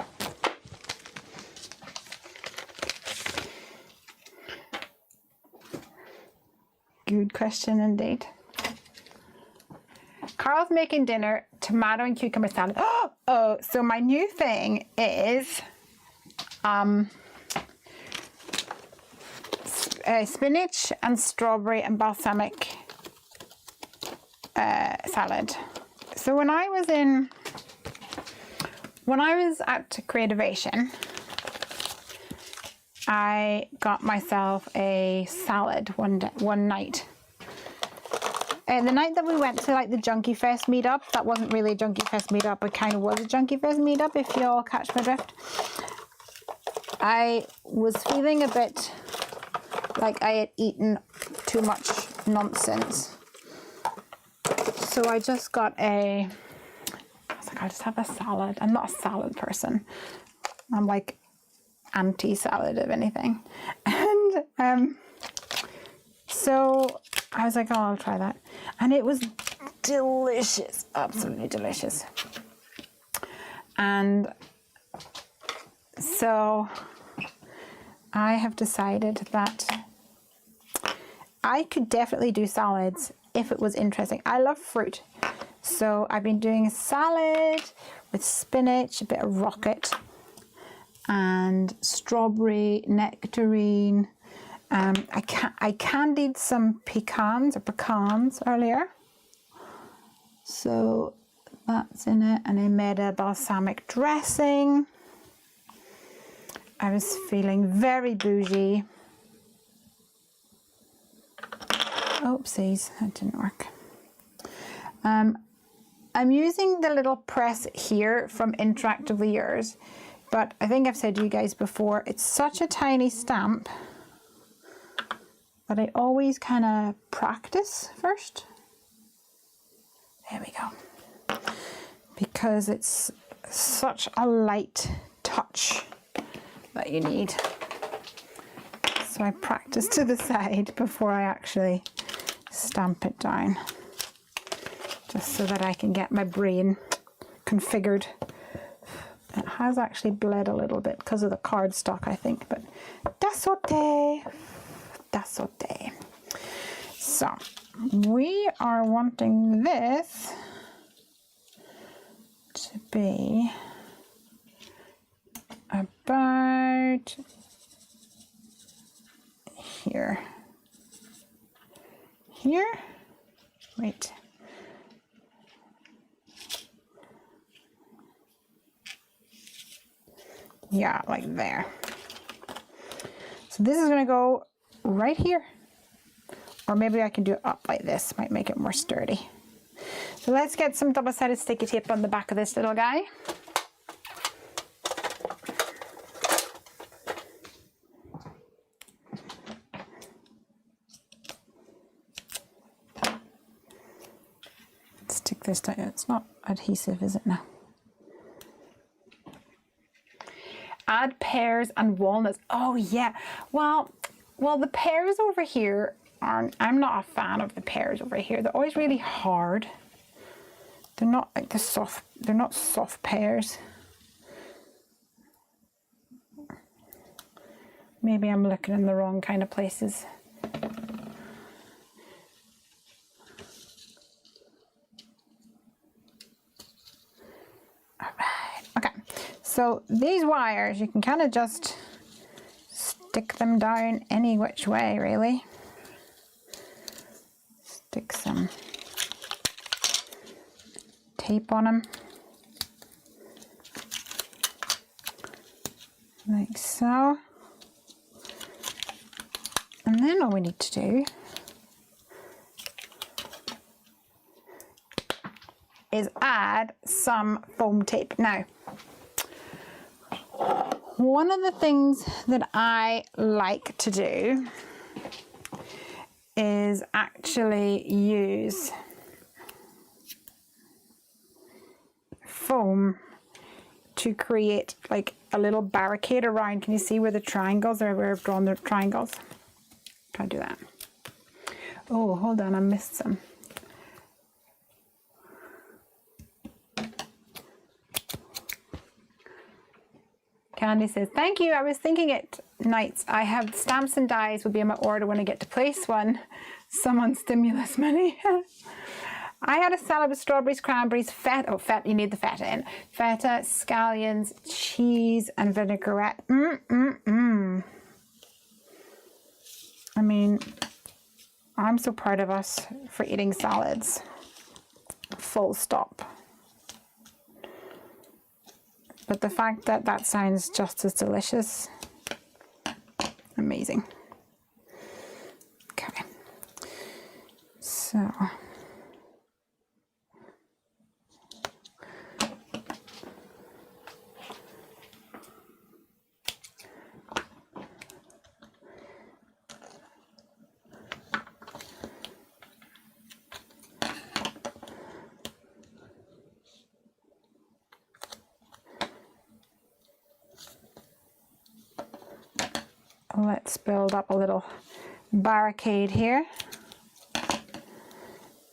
S2: Good question indeed. Carl's making dinner, tomato and cucumber salad. Oh, so my new thing is spinach and strawberry and balsamic salad. So when I was at Creativation, I got myself a salad one night. The night that we went to like the Junkie Fest meetup, that wasn't really a Junkie Fest meetup, it kind of was a Junkie Fest meetup, if you all catch my drift. I was feeling a bit like I had eaten too much nonsense. So I just got I was like, I'll just have a salad. I'm not a salad person. I'm like anti-salad if anything. And so I was like, oh, I'll try that. And it was delicious, absolutely delicious. And so I have decided that I could definitely do salads if it was interesting. I love fruit. So I've been doing a salad with spinach, a bit of rocket, and strawberry, nectarine. I candied some pecans earlier. So that's in it. And I made a balsamic dressing. I was feeling very bougie. Oopsies, that didn't work. I'm using the little press here from Interactively Yours, but I think I've said to you guys before, it's such a tiny stamp that I always kind of practice first. There we go. Because it's such a light touch that you need. So I practice to the side before I actually stamp it down, just so that I can get my brain configured. It has actually bled a little bit because of the cardstock, I think, but that's okay. That's okay. So we are wanting this to be about here. Here? Wait. Yeah, like there. So this is going to go right here. Or maybe I can do it up like this. Might make it more sturdy. So let's get some double-sided sticky tape on the back of this little guy. Stick this down. It's not adhesive, is it now? Add pears and walnuts. Oh yeah. Well, the pears over here aren't. I'm not a fan of the pears over here. They're always really hard. They're not like the soft, they're not soft pears. Maybe I'm looking in the wrong kind of places. All right, okay. So these wires, you can kind of just stick them down any which way, really. Stick some tape on them. Like so. And then all we need to do is add some foam tape. Now, one of the things that I like to do is actually use foam to create like a little barricade around. Can you see where the triangles are, where I've drawn the triangles? Try to do that. Oh, hold on, I missed some. Candy says, thank you. I was thinking it nights. I have stamps and dies will be in my order when I get to place one. Someone's stimulus money. I had a salad with strawberries, cranberries, feta. Oh, feta, you need the feta in. Feta, scallions, cheese, and vinaigrette. I mean, I'm so proud of us for eating salads. Full stop. But the fact that that sounds just as delicious, amazing. Okay, so let's build up a little barricade here.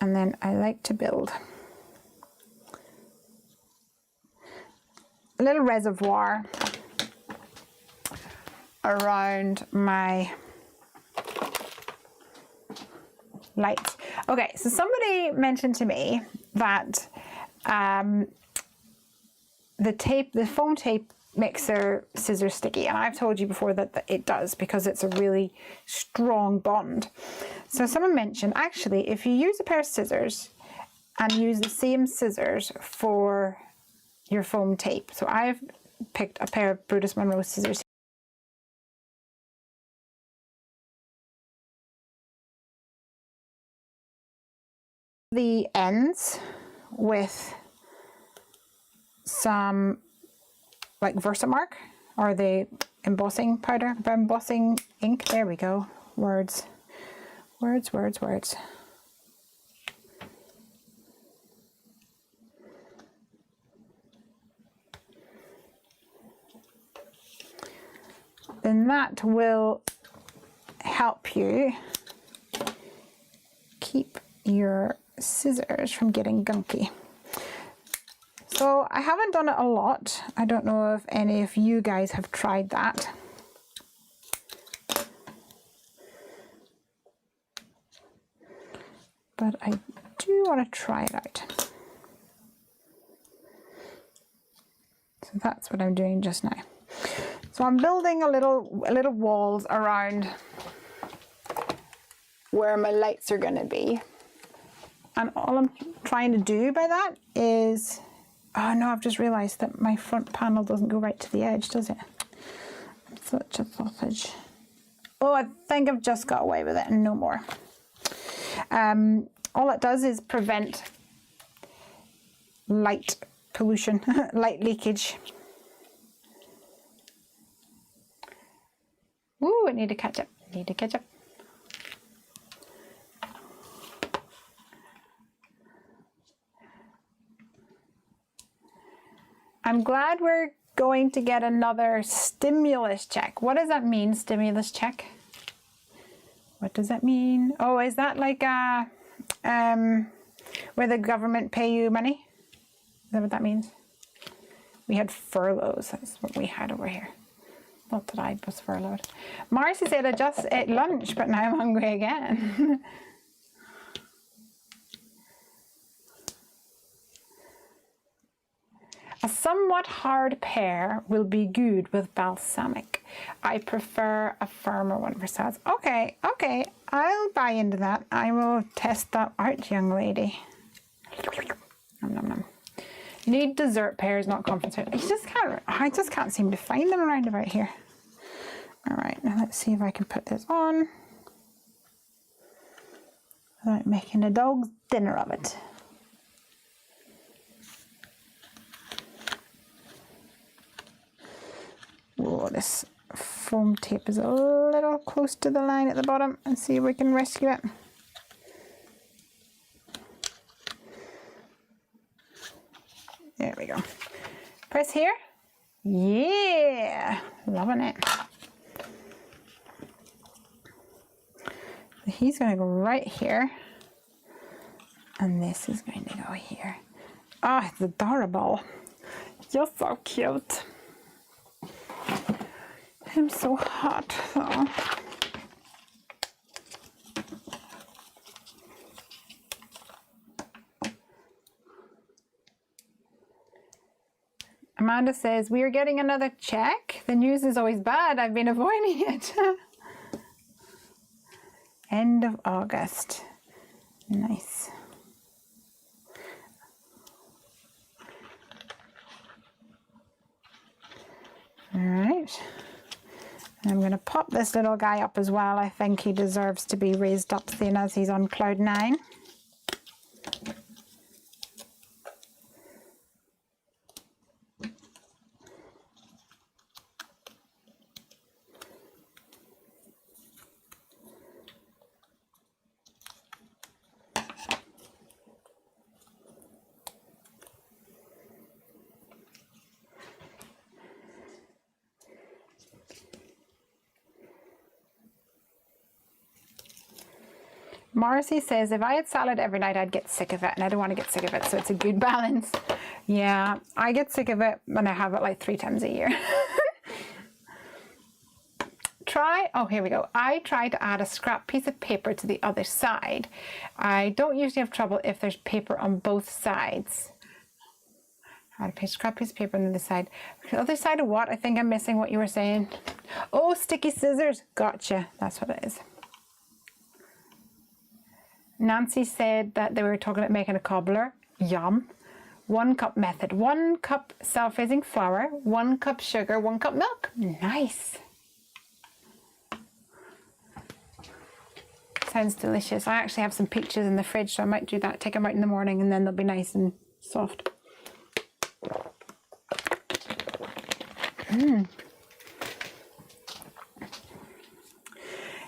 S2: And then I like to build a little reservoir around my lights. Okay, so somebody mentioned to me that the foam tape makes their scissors sticky, and I've told you before that it does, because it's a really strong bond. So someone mentioned, actually, if you use a pair of scissors and use the same scissors for your foam tape. So I've picked a pair of Brutus Monroe scissors. The ends with some like Versamark, or the embossing powder, embossing ink. There we go. Words. Words, words, words. Then that will help you keep your scissors from getting gunky. So I haven't done it a lot. I don't know if any of you guys have tried that. But I do want to try it out. So that's what I'm doing just now. So I'm building a little walls around where my lights are going to be. And all I'm trying to do by that is, oh no, I've just realized that my front panel doesn't go right to the edge, does it? Such a sausage. Oh, I think I've just got away with it and no more. All it does is prevent light pollution, light leakage. Ooh, I need to catch up. Need to catch up. I'm glad we're going to get another stimulus check. What does that mean, stimulus check? What does that mean? Oh, is that like where the government pay you money? that what that means? We had furloughs. That's what we had over here. Not that I was furloughed. Marcy said I just ate lunch, but now I'm hungry again. A somewhat hard pear will be good with balsamic. I prefer a firmer one for salads. Okay, okay, I'll buy into that. I will test that out, young lady. Nom, nom, nom. You need dessert pears, not conference pears. I just can't seem to find them around about here. All right, now let's see if I can put this on without making a dog's dinner of it. Oh, this foam tape is a little close to the line at the bottom. Let's see if we can rescue it. There we go. Press here. Yeah, loving it. He's going to go right here. And this is going to go here. Oh, it's adorable. You're so cute. I'm so hot though. Amanda says, we are getting another check. The news is always bad. I've been avoiding it. End of August. Nice. All right. I'm going to pop this little guy up as well. I think he deserves to be raised up, seeing as he's on cloud 9. Marcy says, if I had salad every night, I'd get sick of it, and I don't want to get sick of it, so it's a good balance. Yeah, I get sick of it when I have it like 3 times a year. Oh, here we go. I try to add a scrap piece of paper to the other side. I don't usually have trouble if there's paper on both sides. Add a scrap piece of paper on the other side. The other side of what? I think I'm missing what you were saying. Oh, sticky scissors. Gotcha. That's what it is. Nancy said that they were talking about making a cobbler. Yum. 1 cup method. 1 cup self-raising flour, 1 cup sugar, 1 cup milk. Nice. Sounds delicious. I actually have some peaches in the fridge, so I might do that. Take them out in the morning and then they'll be nice and soft.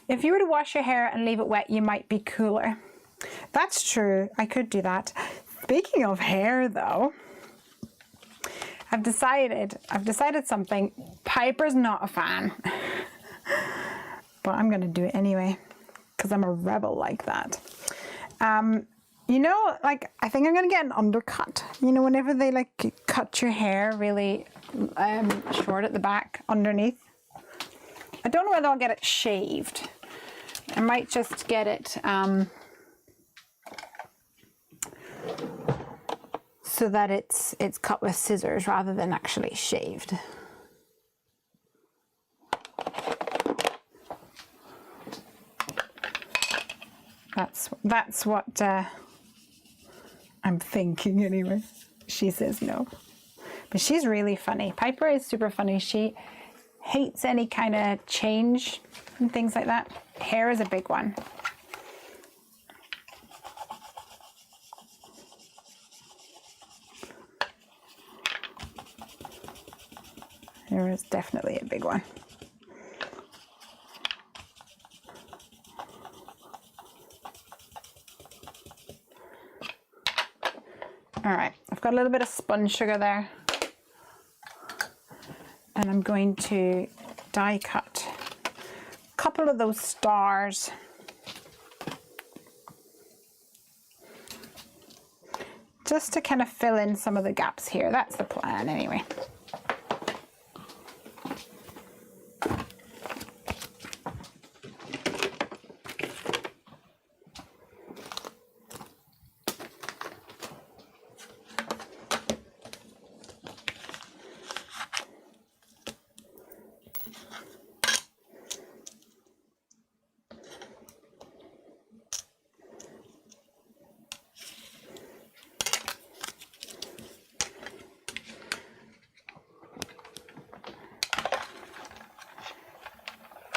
S2: If you were to wash your hair and leave it wet, you might be cooler. That's true. I could do that. Speaking of hair, though, I've decided something. Piper's not a fan, but I'm going to do it anyway because I'm a rebel like that. You know, like, I think I'm going to get an undercut. You know, whenever they like cut your hair really short at the back underneath. I don't know whether I'll get it shaved. I might just get it so that it's cut with scissors rather than actually shaved. That's what I'm thinking anyway. She says no. But she's really funny. Piper is super funny. She hates any kind of change and things like that. Hair is a big one. Hair is definitely a big one. All right, I've got a little bit of spun sugar there. And I'm going to die cut a couple of those stars. just to kind of fill in some of the gaps here. That's the plan anyway.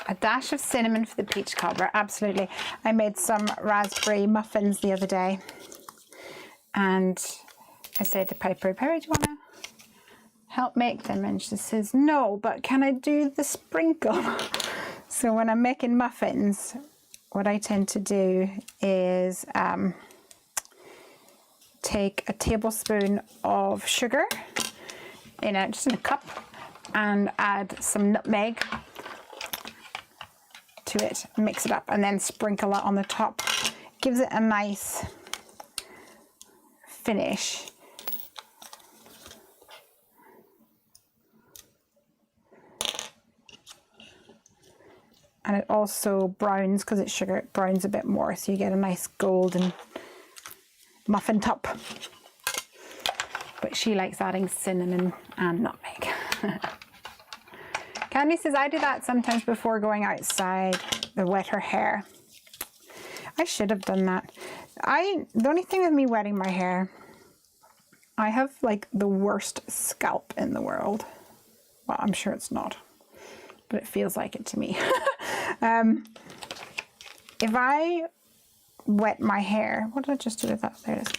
S2: A dash of cinnamon for the peach cobbler, absolutely. I made some raspberry muffins the other day, and I said to Piper, do you want to help make them? And she says, no, but can I do the sprinkle? So when I'm making muffins, what I tend to do is take a tablespoon of sugar just in a cup, and add some nutmeg to it, mix it up, and then sprinkle it on the top. Gives it a nice finish. And it also browns, because it's sugar, it browns a bit more, so you get a nice golden muffin top. But she likes adding cinnamon and nutmeg. Candy says, I do that sometimes before going outside to wet her hair. I should have done that. The only thing with me wetting my hair, I have like the worst scalp in the world. Well, I'm sure it's not, but it feels like it to me. If I wet my hair, what did I just do with that? There it is.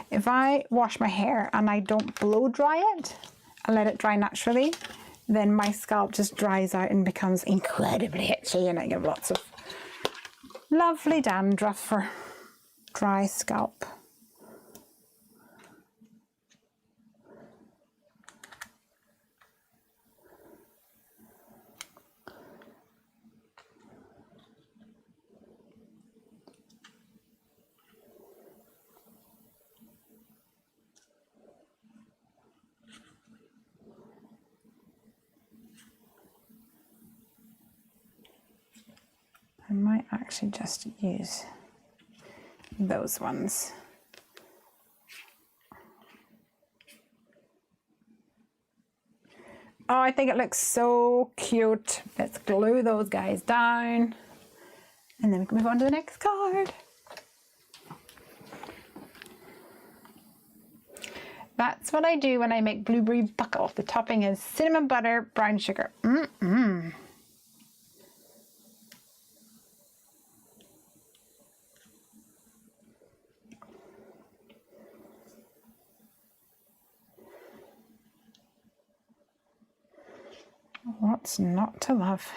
S2: If I wash my hair and I don't blow dry it, I let it dry naturally, then my scalp just dries out and becomes incredibly itchy, and I get lots of lovely dandruff for dry scalp. I might actually just use those ones. Oh, I think it looks so cute. Let's glue those guys down, and then we can move on to the next card. That's what I do when I make blueberry buckle. The topping is cinnamon butter, brown sugar. What's not to love?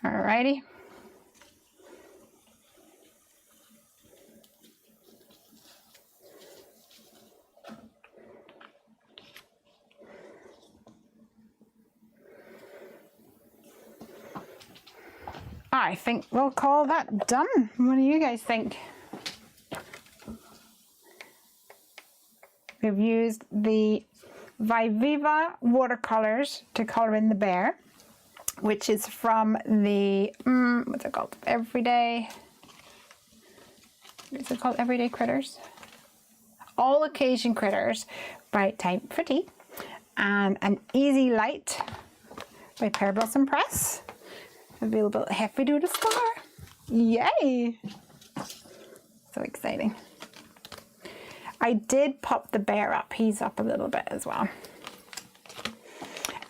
S2: Alrighty. I think we'll call that done. What do you guys think? We've used the Viviva watercolors to color in the bear, which is from the, what's it called? Everyday Critters? All Occasion Critters by Time Pretty, and an Easy Light by Pear Blossom Press. Available at Heffy Doodle Store. Yay! So exciting. I did pop the bear up. He's up a little bit as well.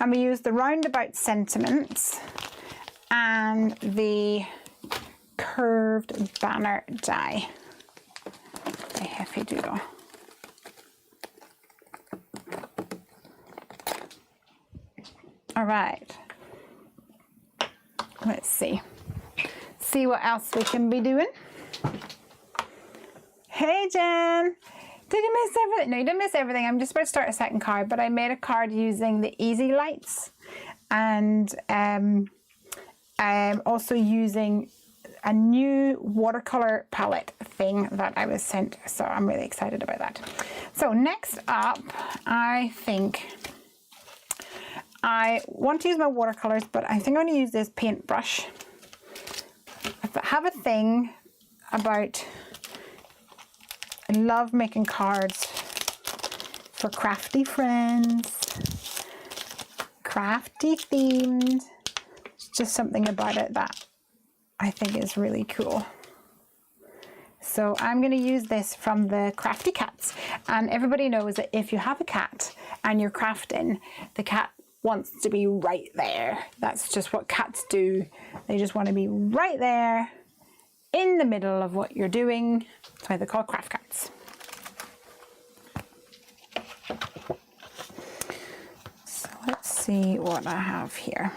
S2: And we used the Roundabout Sentiments and the curved banner die by Heffy Doodle. All right. Let's see what else we can be doing. Hey Jen! Did you miss everything? No, you didn't miss everything. I'm just about to start a second card, but I made a card using the Easy Lights, and I'm also using a new watercolor palette thing that I was sent, so I'm really excited about that. So next up, I think I want to use my watercolors, but I think I'm going to use this paintbrush. I have a thing about, I love making cards for crafty friends, crafty themed. It's just something about it that I think is really cool. So I'm going to use this from the Crafty Cats. And everybody knows that if you have a cat and you're crafting, the cat wants to be right there. That's just what cats do. They just want to be right there in the middle of what you're doing. That's why they're called craft cats. So let's see what I have here.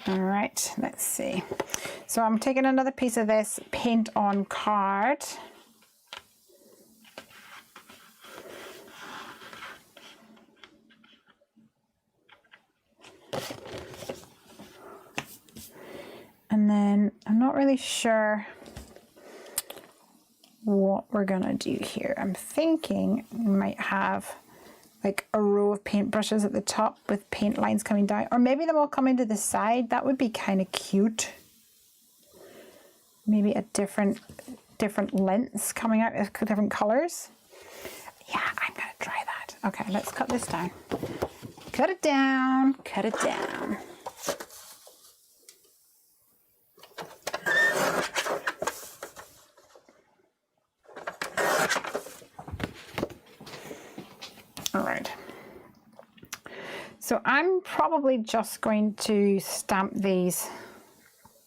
S2: All right, let's see. So I'm taking another piece of this paint on card. And then I'm not really sure what we're gonna do here. I'm thinking we might have like a row of paintbrushes at the top with paint lines coming down, or maybe them all coming to the side. That would be kind of cute. Maybe a different lengths coming out with different colors. Yeah, I'm gonna try that. Okay, let's cut this down. Cut it down, cut it down. All right. So I'm probably just going to stamp these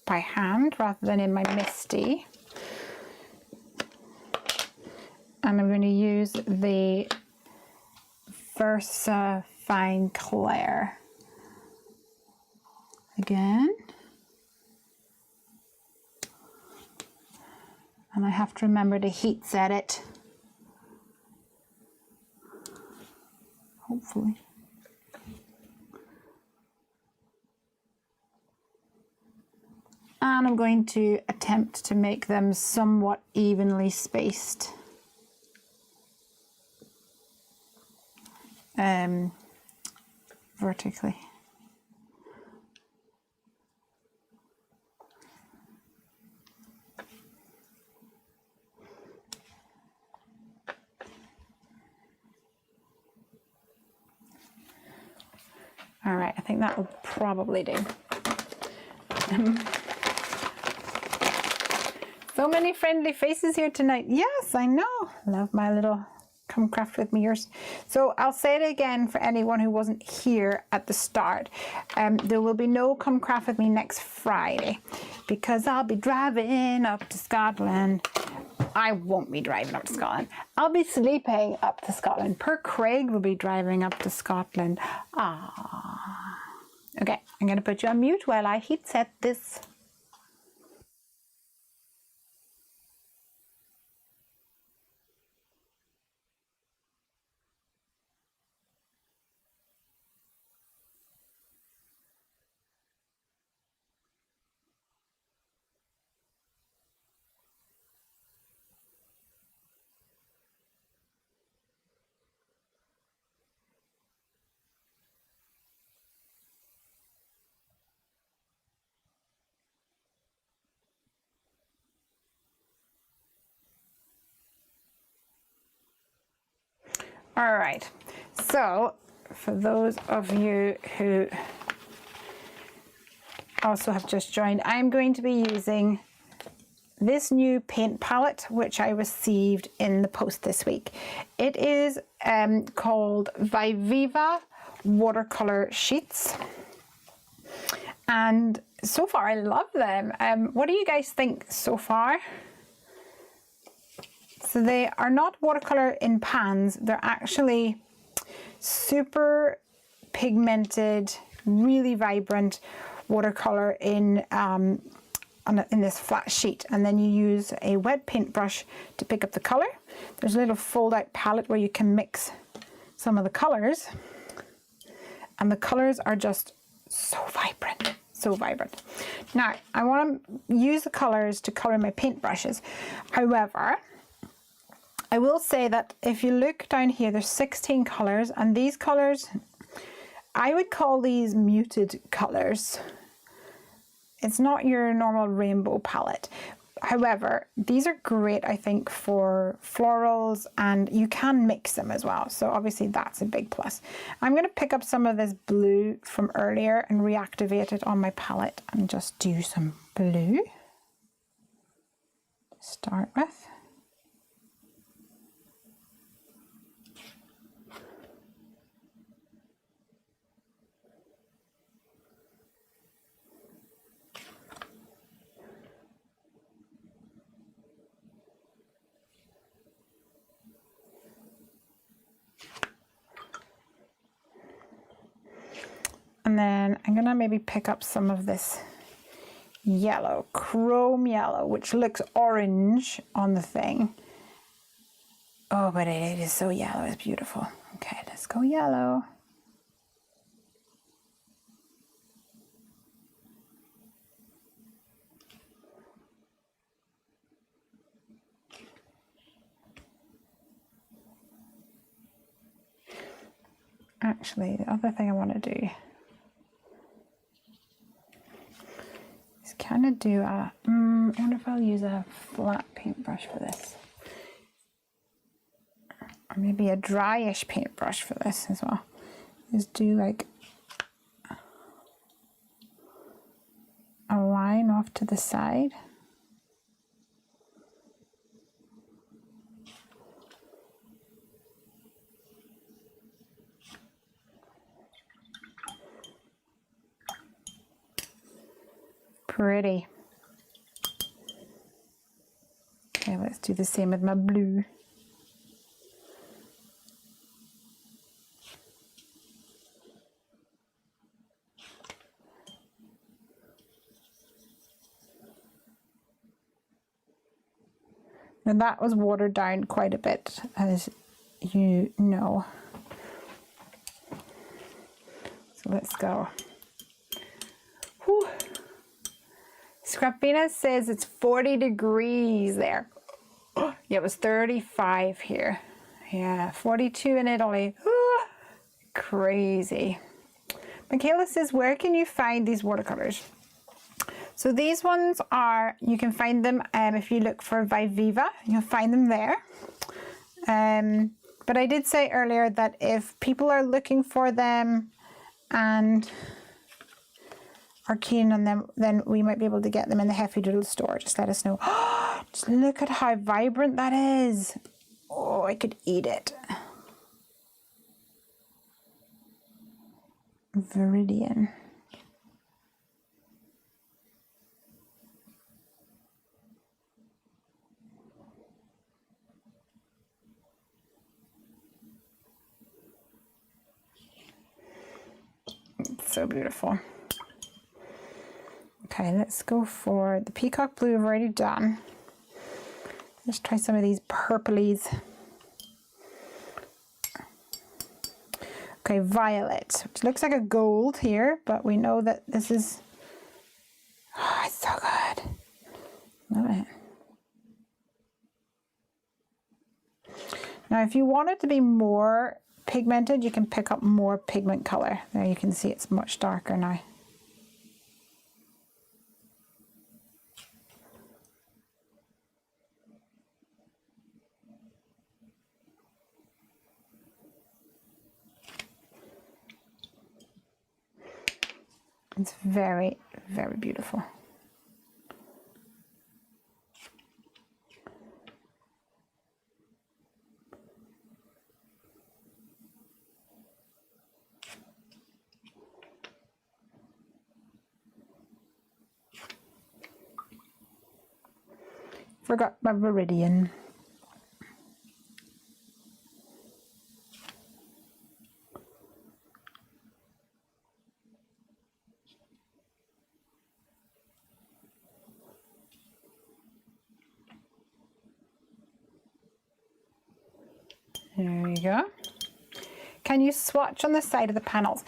S2: by hand rather than in my MISTI. And I'm going to use the Versa Fine Clair again. And I have to remember to heat set it. Hopefully. And I'm going to attempt to make them somewhat evenly spaced. Vertically. All right, I think that will probably do. So many friendly faces here tonight. Yes, I know. Love my little come craft with me yours. So I'll say it again for anyone who wasn't here at the start. There will be no come craft with me next Friday because I'll be driving up to Scotland. I won't be driving up to Scotland. I'll be sleeping up to Scotland. Per Craig will be driving up to Scotland. Ah. Okay, I'm going to put you on mute while I heat set this. All right, so for those of you who also have just joined, I'm going to be using this new paint palette, which I received in the post this week. It is called Viviva Watercolor Sheets. And so far I love them. What do you guys think so far? So they are not watercolor in pans. They're actually super pigmented, really vibrant watercolor in this flat sheet, and then you use a wet paintbrush to pick up the color. There's a little fold out palette where you can mix some of the colors, and the colors are just so vibrant, so vibrant. Now I want to use the colors to color my paintbrushes. However, I will say that if you look down here, there's 16 colors, and these colors, I would call these muted colors. It's not your normal rainbow palette. However, these are great, I think, for florals, and you can mix them as well. So obviously that's a big plus. I'm going to pick up some of this blue from earlier and reactivate it on my palette and just do some blue to start with. And then I'm gonna maybe pick up some of this yellow, chrome yellow, which looks orange on the thing. Oh, but it is so yellow, it's beautiful. Okay, let's go yellow. Actually, the other thing I want to do is kind of do a, I wonder if I'll use a flat paintbrush for this. Or maybe a dryish paintbrush for this as well. Just do like a line off to the side. Pretty. Okay, let's do the same with my blue. Now that was watered down quite a bit, as you know. So let's go. Whew. Scrappina says it's 40 degrees there. Yeah, it was 35 here. Yeah, 42 in Italy. Crazy. Michaela says, where can you find these watercolors? So these ones are, you can find them if you look for Viviva, you'll find them there. But I did say earlier that if people are looking for them and are keen on them, then we might be able to get them in the Heffy Doodle store. Just let us know. Just look at how vibrant that is. Oh, I could eat it. Viridian. It's so beautiful. Okay, let's go for the peacock blue I've already done. Let's try some of these purplies. Okay, violet, which looks like a gold here, but we know that this is, oh, it's so good. Love it. Now, if you want it to be more pigmented, you can pick up more pigment color. There you can see it's much darker now. It's very, very beautiful. Forgot my Viridian. There you go. Can you swatch on the side of the panels?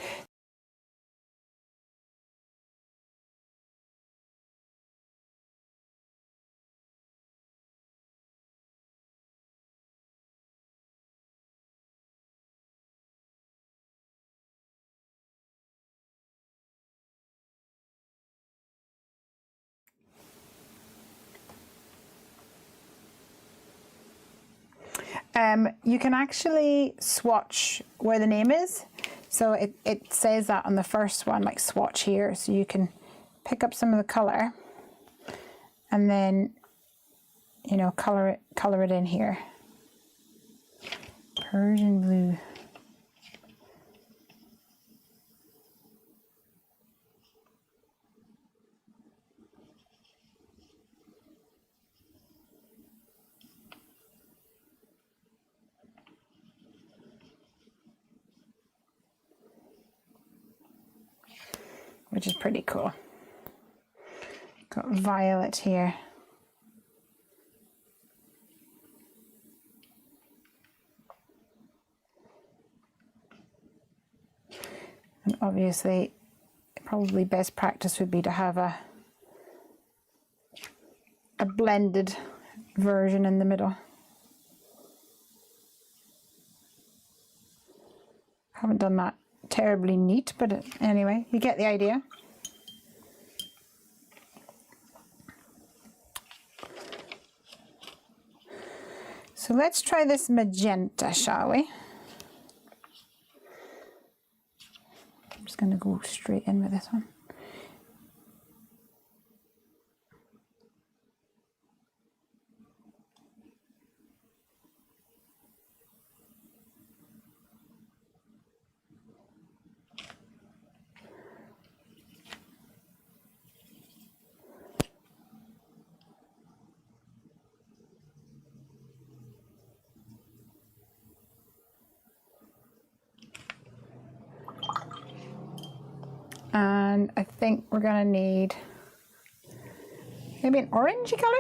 S2: You can actually swatch where the name is. So it says that on the first one, like swatch here. So you can pick up some of the color and then, you know, color it in here. Persian blue. Which is pretty cool. Got violet here. And obviously, probably best practice would be to have a blended version in the middle. Haven't done that terribly neat, but anyway, you get the idea. So let's try this magenta, shall we? I'm just going to go straight in with this one. And I think we're going to need maybe an orangey color.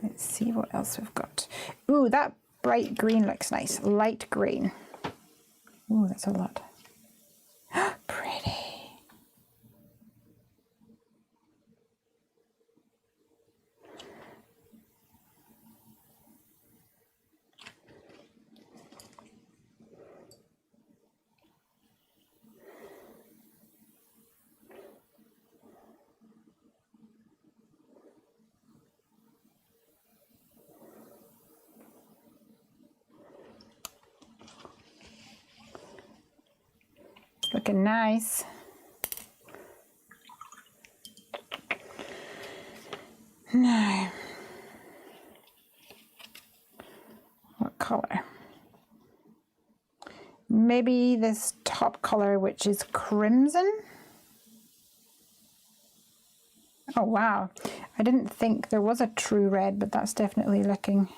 S2: Let's see what else we've got. Ooh, that bright green looks nice. Light green. Ooh, that's a lot. Pretty. Looking nice. Now, what color? Maybe this top color, which is crimson. Oh wow, I didn't think there was a true red, but that's definitely looking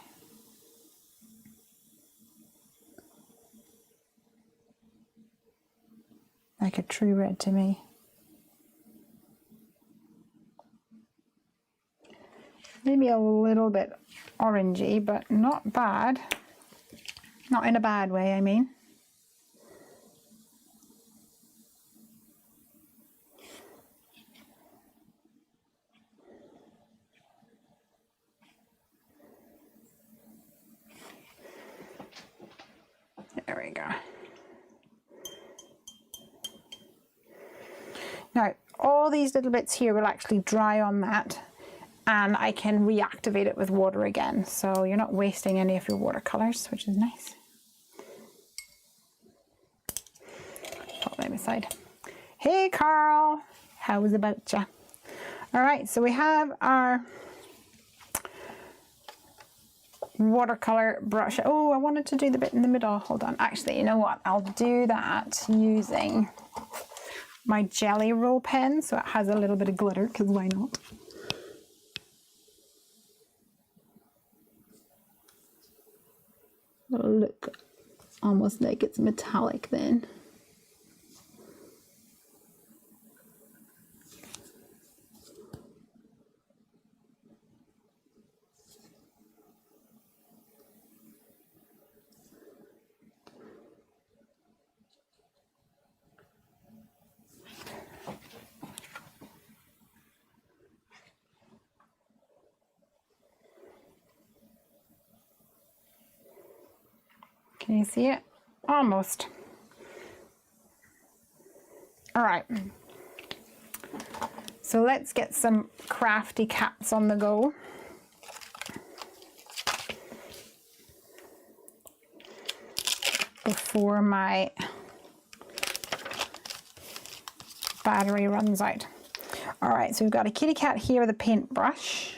S2: like a true red to me. Maybe a little bit orangey, but not bad. Not in a bad way, I mean. There we go. Now, all these little bits here will actually dry on that, and I can reactivate it with water again. So you're not wasting any of your watercolors, which is nice. Put them aside. Hey, Carl. How's about ya? All right, so we have our watercolor brush. Oh, I wanted to do the bit in the middle. Hold on. Actually, you know what? I'll do that using my jelly roll pen so it has a little bit of glitter, because why not? It'll look almost like it's metallic then. Can you see it? Almost. All right. So let's get some crafty cats on the go. Before my battery runs out. All right, so we've got a kitty cat here with a paintbrush.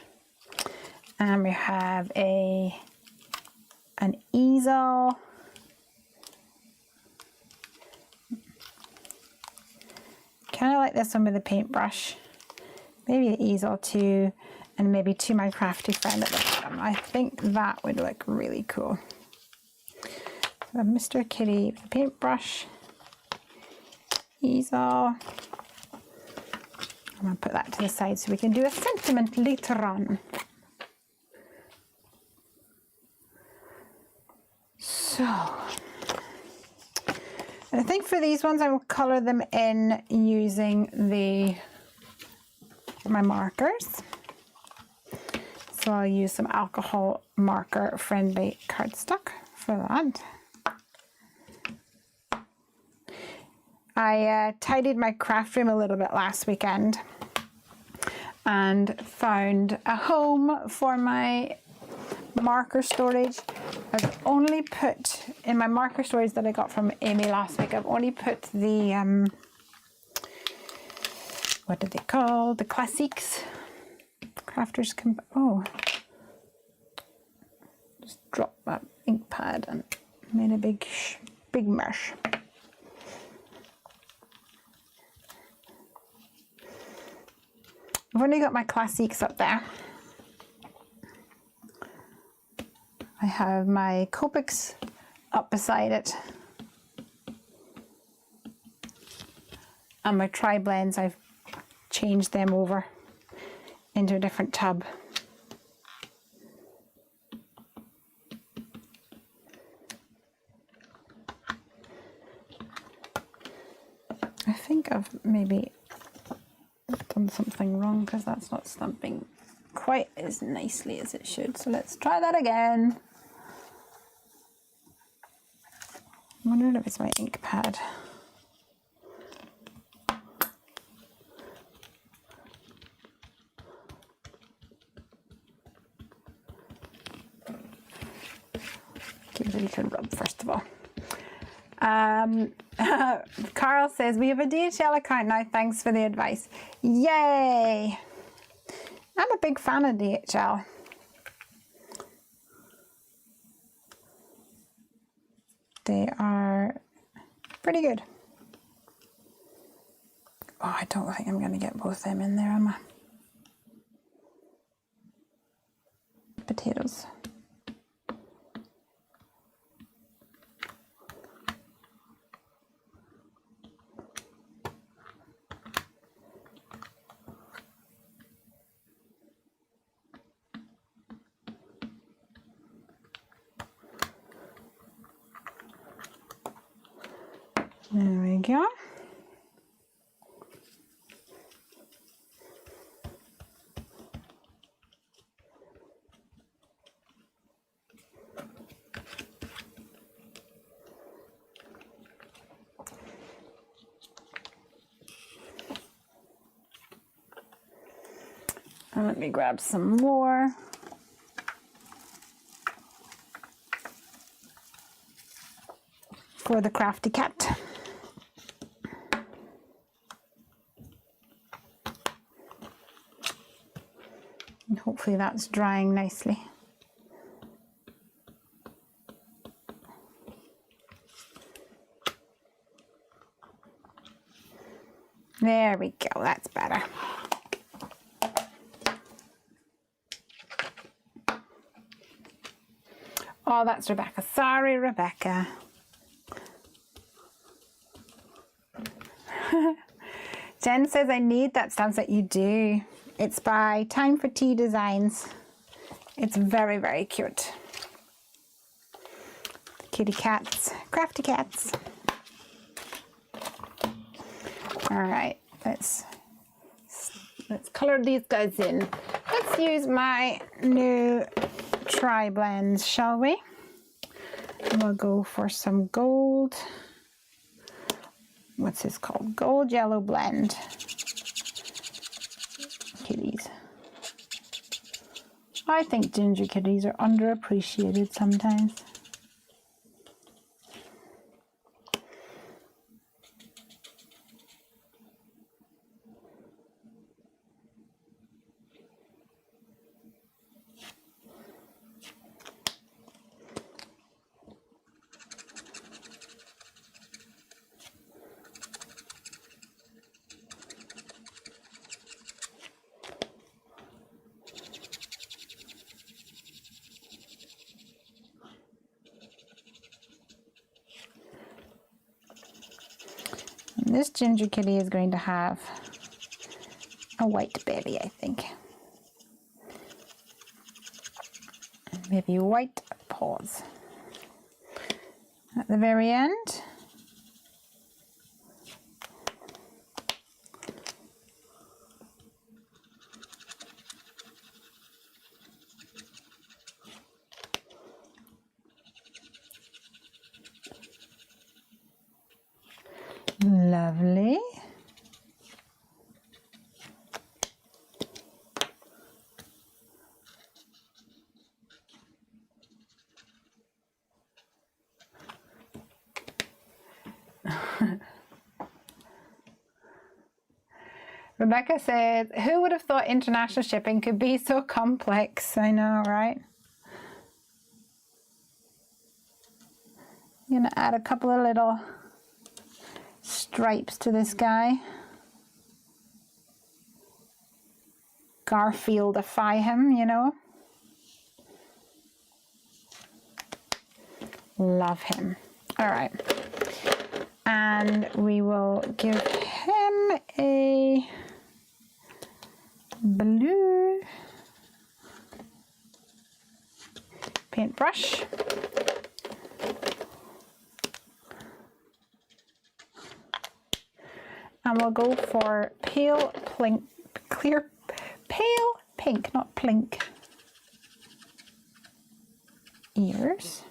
S2: And we have an easel. Kind of like this one with a paintbrush. Maybe the easel too, and maybe to my crafty friend at the bottom. I think that would look really cool. So Mr. Kitty with a paintbrush, easel. I'm gonna put that to the side so we can do a sentiment later on. So, and I think for these ones I will colour them in using my markers. So I'll use some alcohol marker friendly cardstock for that. I tidied my craft room a little bit last weekend and found a home for my marker storage. I've only put in my marker storage that I got from Amy last week, I've only put the what did they call, the classiques crafters just dropped that ink pad and made a big mess. I've only got my classiques up there. I have my Copics up beside it. And my tri-blends, I've changed them over into a different tub. I think I've maybe done something wrong because that's not stamping quite as nicely as it should. So let's try that again. I'm wondering if it's my ink pad. Give it a little rub first of all. Carl says, we have a DHL account now, thanks for the advice. Yay! I'm a big fan of DHL. They are pretty good. Oh, I don't think I'm going to get both them in there, am I? Potatoes. There we go. And let me grab some more. For the crafty cat. And hopefully that's drying nicely. There we go, that's better. Oh, that's Rebecca. Sorry, Rebecca. Jen says, I need that stamp set. You do. It's by Time for Tea Designs. It's very, very cute. Kitty cats, crafty cats. All right, let's color these guys in. Let's use my new tri-blends, shall we? We'll go for some gold. What's this called? Gold yellow blend. Kitties. I think ginger kitties are underappreciated sometimes. This ginger kitty is going to have a white belly, I think. And maybe white paws. At the very end, lovely. Rebecca says, who would have thought international shipping could be so complex? I know, right? I'm going to add a couple of little stripes to this guy. Garfieldify him, you know. Love him. All right. And we will give him a blue paintbrush. And we'll go for pale pink, pale pink, not plink, ears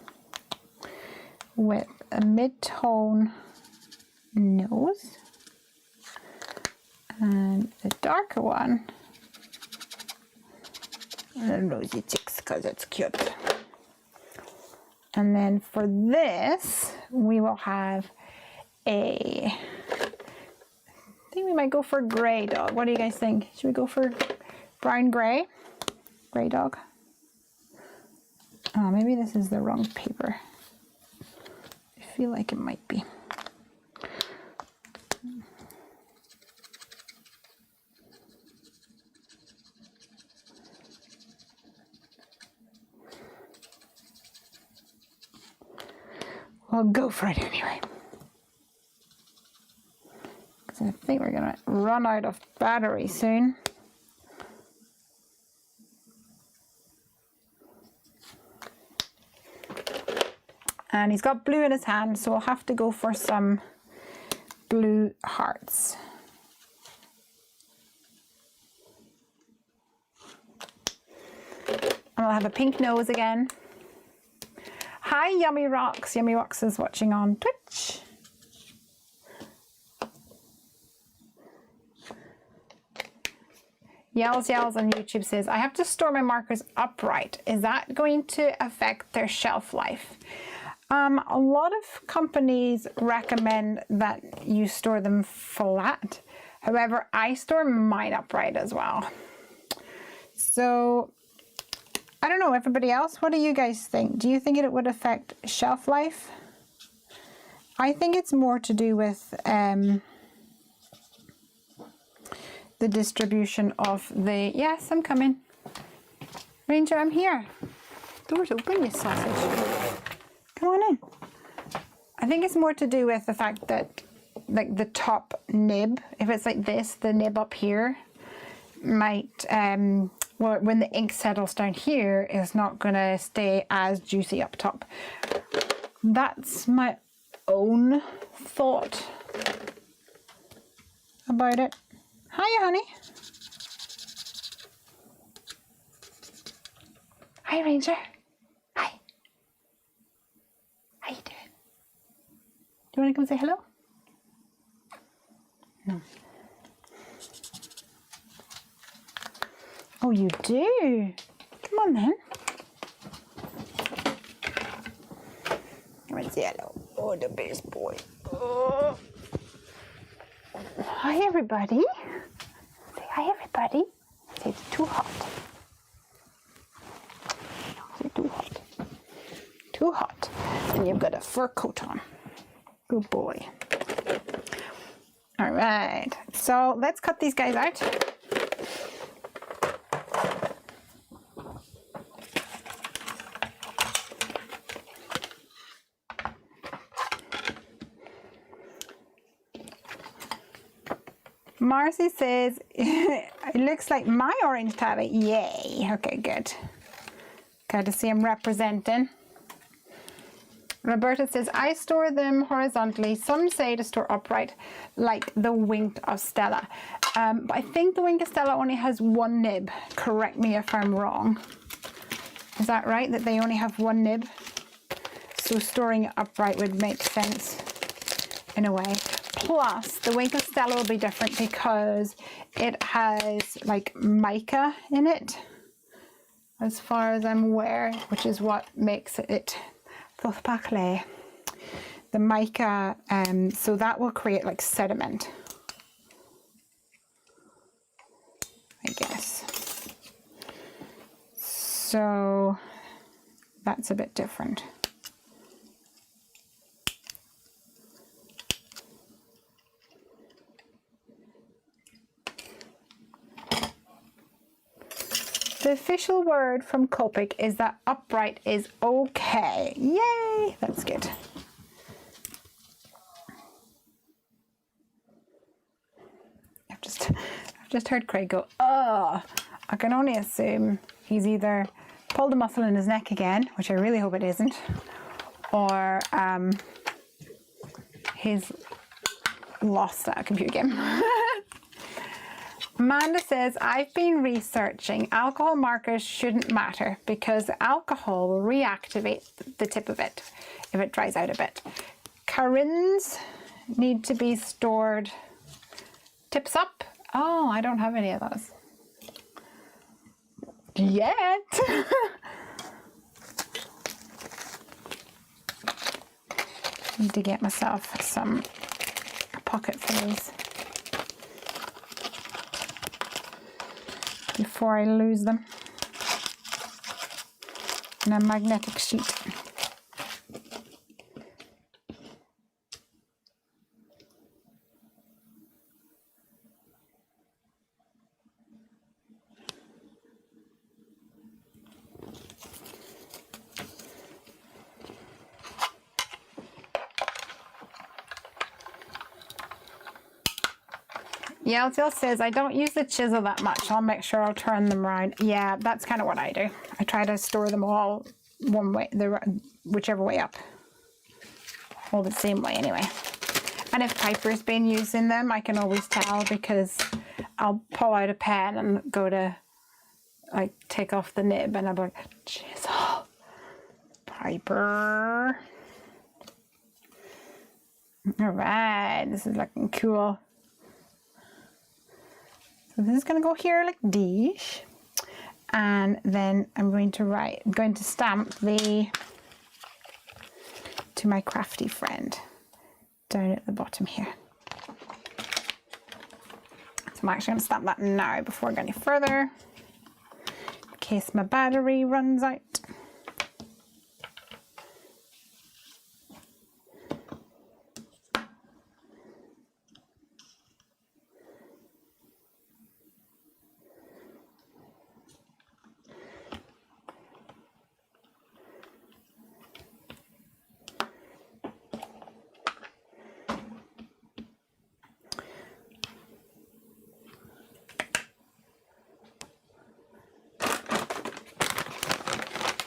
S2: with a mid-tone nose, and the darker one, the rosy cheeks because it's cute. And then for this, we will have I think we might go for gray dog. What do you guys think? Should we go for brown gray? Gray dog. Oh, maybe this is the wrong paper. I feel like it might be. I'll go for it anyway. I think we're gonna run out of battery soon. And he's got blue in his hand, so we'll have to go for some blue hearts. And we'll have a pink nose again. Hi, Yummy Rocks. Yummy Rocks is watching on Twitch. Yells on YouTube says, I have to store my markers upright. Is that going to affect their shelf life? A lot of companies recommend that you store them flat. However, I store mine upright as well. So, I don't know, everybody else, what do you guys think? Do you think it would affect shelf life? I think it's more to do with the distribution of the, yes, I'm coming. Ranger, I'm here. Door's open, you sausage. Come on in. I think it's more to do with the fact that like the top nib, if it's like this, the nib up here might, well, when the ink settles down here, it's not going to stay as juicy up top. That's my own thought about it. Hiya, honey. Hi, Ranger. Hi. How you doing? Do you want to come say hello? No. Oh, you do? Come on then. Come and say hello. Oh, the best boy. Oh. Hi, everybody. Say hi, everybody. Say it's too hot. Say too hot. Too hot. And you've got a fur coat on. Good boy. All right. So let's cut these guys out. Marcy says, it looks like my orange tabby. Yay. Okay, good. Glad to see him representing. Roberta says, I store them horizontally. Some say to store upright, like the Wink of Stella. But I think the Wink of Stella only has one nib. Correct me if I'm wrong. Is that right? That they only have one nib? So storing it upright would make sense in a way. Plus, the Wink of Stella will be different because it has like mica in it, as far as I'm aware, which is what makes it the mica, so that will create like sediment, I guess. So that's a bit different. The official word from Copic is that upright is okay. Yay! That's good. I've just heard Craig go, oh, I can only assume he's either pulled a muscle in his neck again, which I really hope it isn't, or he's lost at a computer game. Amanda says, I've been researching alcohol markers shouldn't matter because alcohol will reactivate the tip of it if it dries out a bit. Carins need to be stored tips up. Oh, I don't have any of those yet. Need to get myself a pocket for these before I lose them. And a magnetic sheet. Yeltil says, I don't use the chisel that much. I'll make sure I'll turn them around. Yeah, that's kind of what I do. I try to store them all one way, whichever way up. All the same way anyway. And if Piper's been using them, I can always tell because I'll pull out a pen and go to like take off the nib and I'm like, chisel, Piper. All right, this is looking cool. So this is going to go here like this, and then I'm going to stamp the to my crafty friend down at the bottom here. So I'm actually going to stamp that now before I go any further, in case my battery runs out.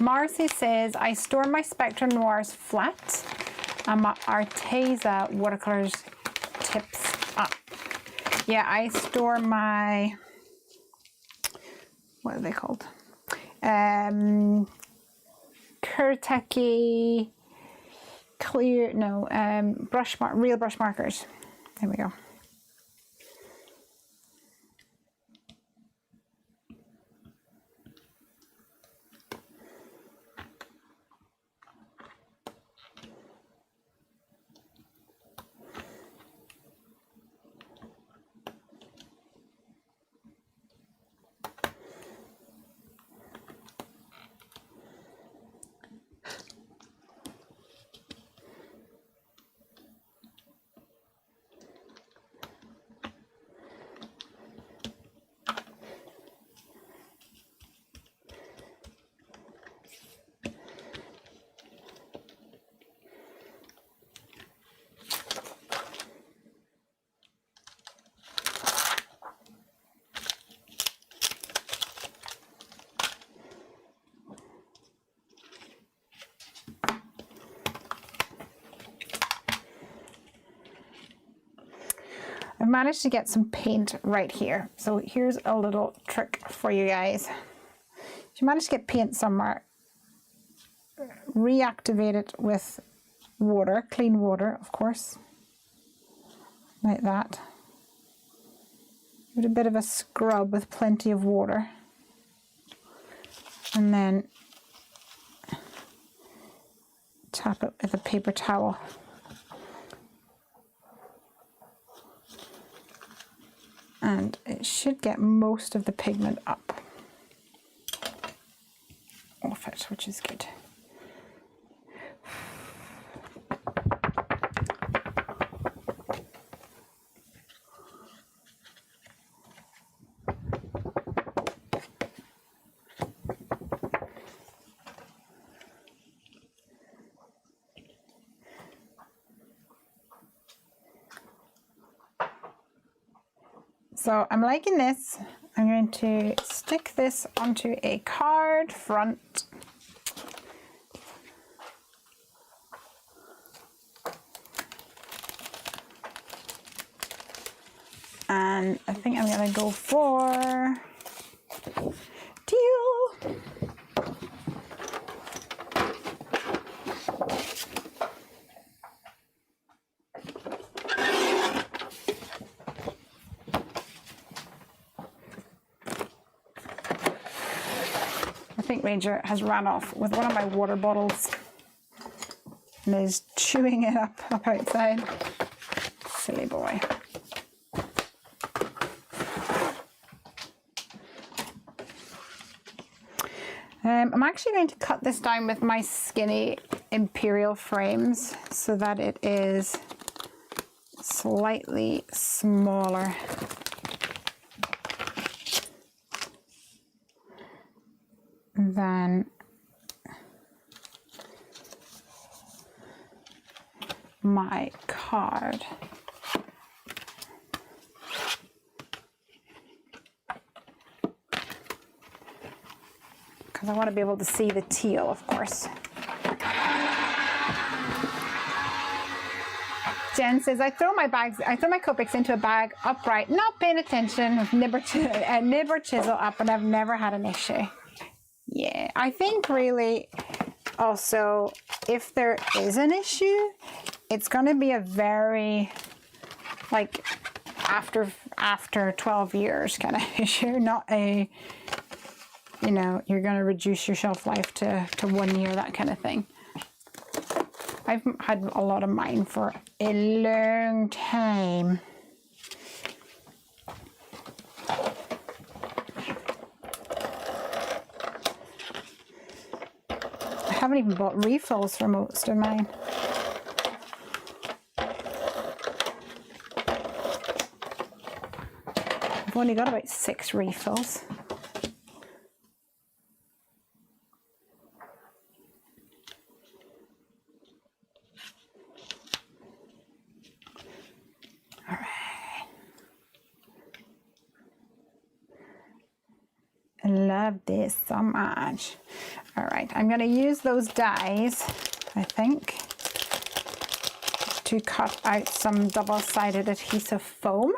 S2: Marcy says, I store my Spectra Noirs flat and my Arteza watercolors tips up. Yeah, I store my, what are they called? Kurtaki clear, no, real brush markers. There we go. I've managed to get some paint right here. So here's a little trick for you guys. If you manage to get paint somewhere, reactivate it with water, clean water, of course, like that. Give it a bit of a scrub with plenty of water. And then tap it with a paper towel. And it should get most of the pigment up off it, which is good. So I'm liking this. I'm going to stick this onto a card front. And I think I'm going to go for teal. I think Ranger has run off with one of my water bottles and is chewing it up outside. Silly boy. I'm actually going to cut this down with my skinny Imperial frames so that it is slightly smaller. Than my card. Because I want to be able to see the teal, of course. Jen says, I throw my Copics into a bag upright, not paying attention, with nib or chisel up, and I've never had an issue. Yeah, I think really also, if there is an issue, it's going to be a very, like, after 12 years kind of issue, not a, you know, you're going to reduce your shelf life to 1 year, that kind of thing. I've had a lot of mine for a long time. I haven't even bought refills for most of mine. I've only got about 6 refills. I love this so much. All right, I'm going to use those dies, I think, to cut out some double-sided adhesive foam.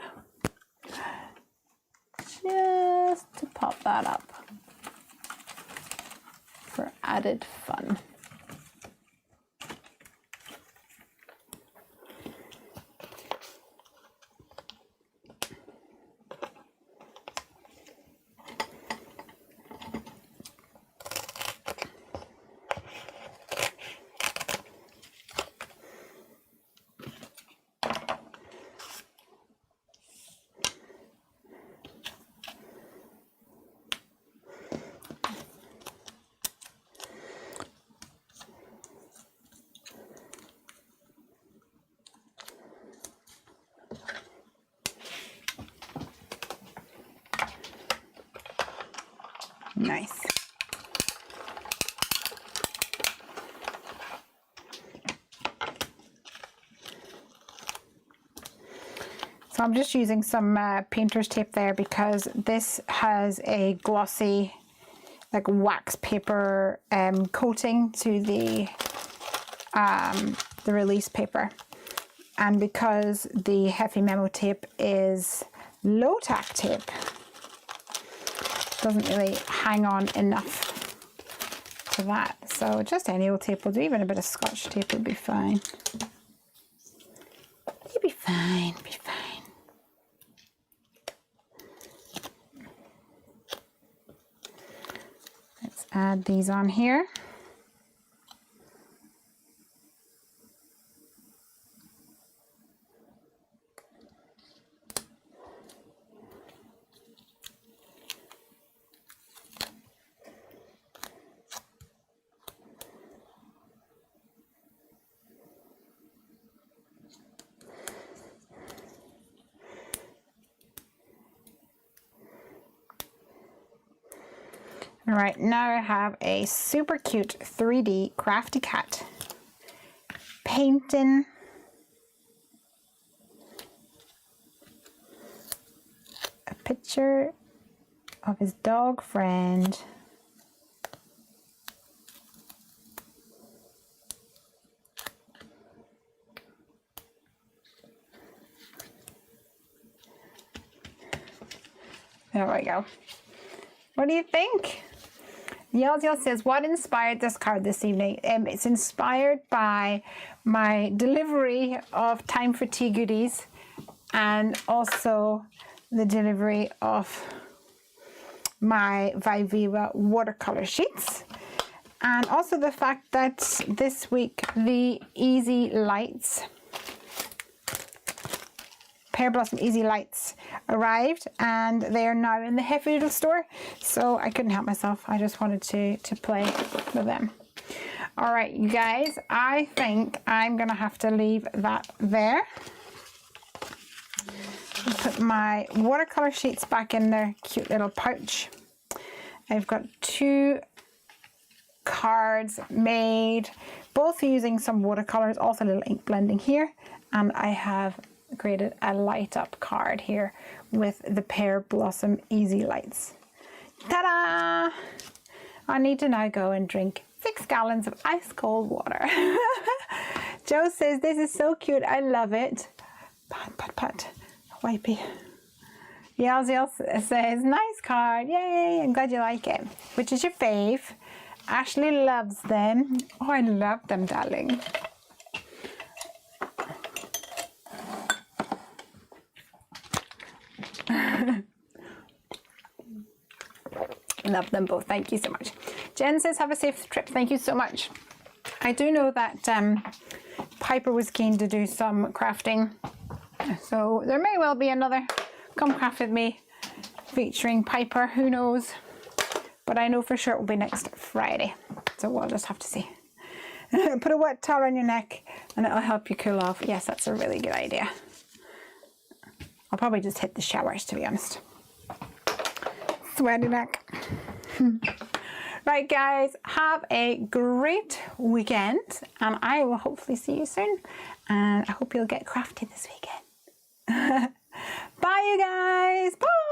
S2: Just to pop that up for added fun. Nice. So I'm just using some painter's tape there because this has a glossy, like wax paper coating to the release paper, and because the Heffy memo tape is low tack tape, doesn't really hang on enough to that. So just any old tape will do, even a bit of Scotch tape would be fine. You'll be fine, be fine. Let's add these on here. All right, now I have a super cute 3D crafty cat painting a picture of his dog friend. There we go. What do you think? Yelzyel says, what inspired this card this evening? It's inspired by my delivery of Time for Tea goodies and also the delivery of my Viviva watercolor sheets, and also the fact that this week the Easy Lights, Pear Blossom Easy Lights arrived, and they are now in the Heffy little store, so I couldn't help myself. I just wanted to play with them. All right, you guys, I think I'm gonna have to leave that there. I'll put my watercolor sheets back in their cute little pouch. I've got 2 cards made, both using some watercolors, also a little ink blending here, and I have created a light up card here with the Pear Blossom Easy Lights. Ta-da! I need to now go and drink 6 gallons of ice cold water. Joe says, this is so cute, I love it. Pat, pat, pat, wipey. Yelzyel says, nice card, yay, I'm glad you like it. Which is your fave? Ashley loves them. Oh, I love them, darling. Love them both. Thank you so much. Jen says, have a safe trip. Thank you so much. I do know that Piper was keen to do some crafting, so there may well be another Come Craft With Me featuring Piper. Who knows? But I know for sure it will be next Friday, so we'll just have to see. Put a wet towel on your neck and it'll help you cool off. Yes, that's a really good idea. I'll probably just hit the showers, to be honest. Sweaty neck. Right, guys, have a great weekend, and I will hopefully see you soon, and I hope you'll get crafty this weekend. Bye, you guys. Bye.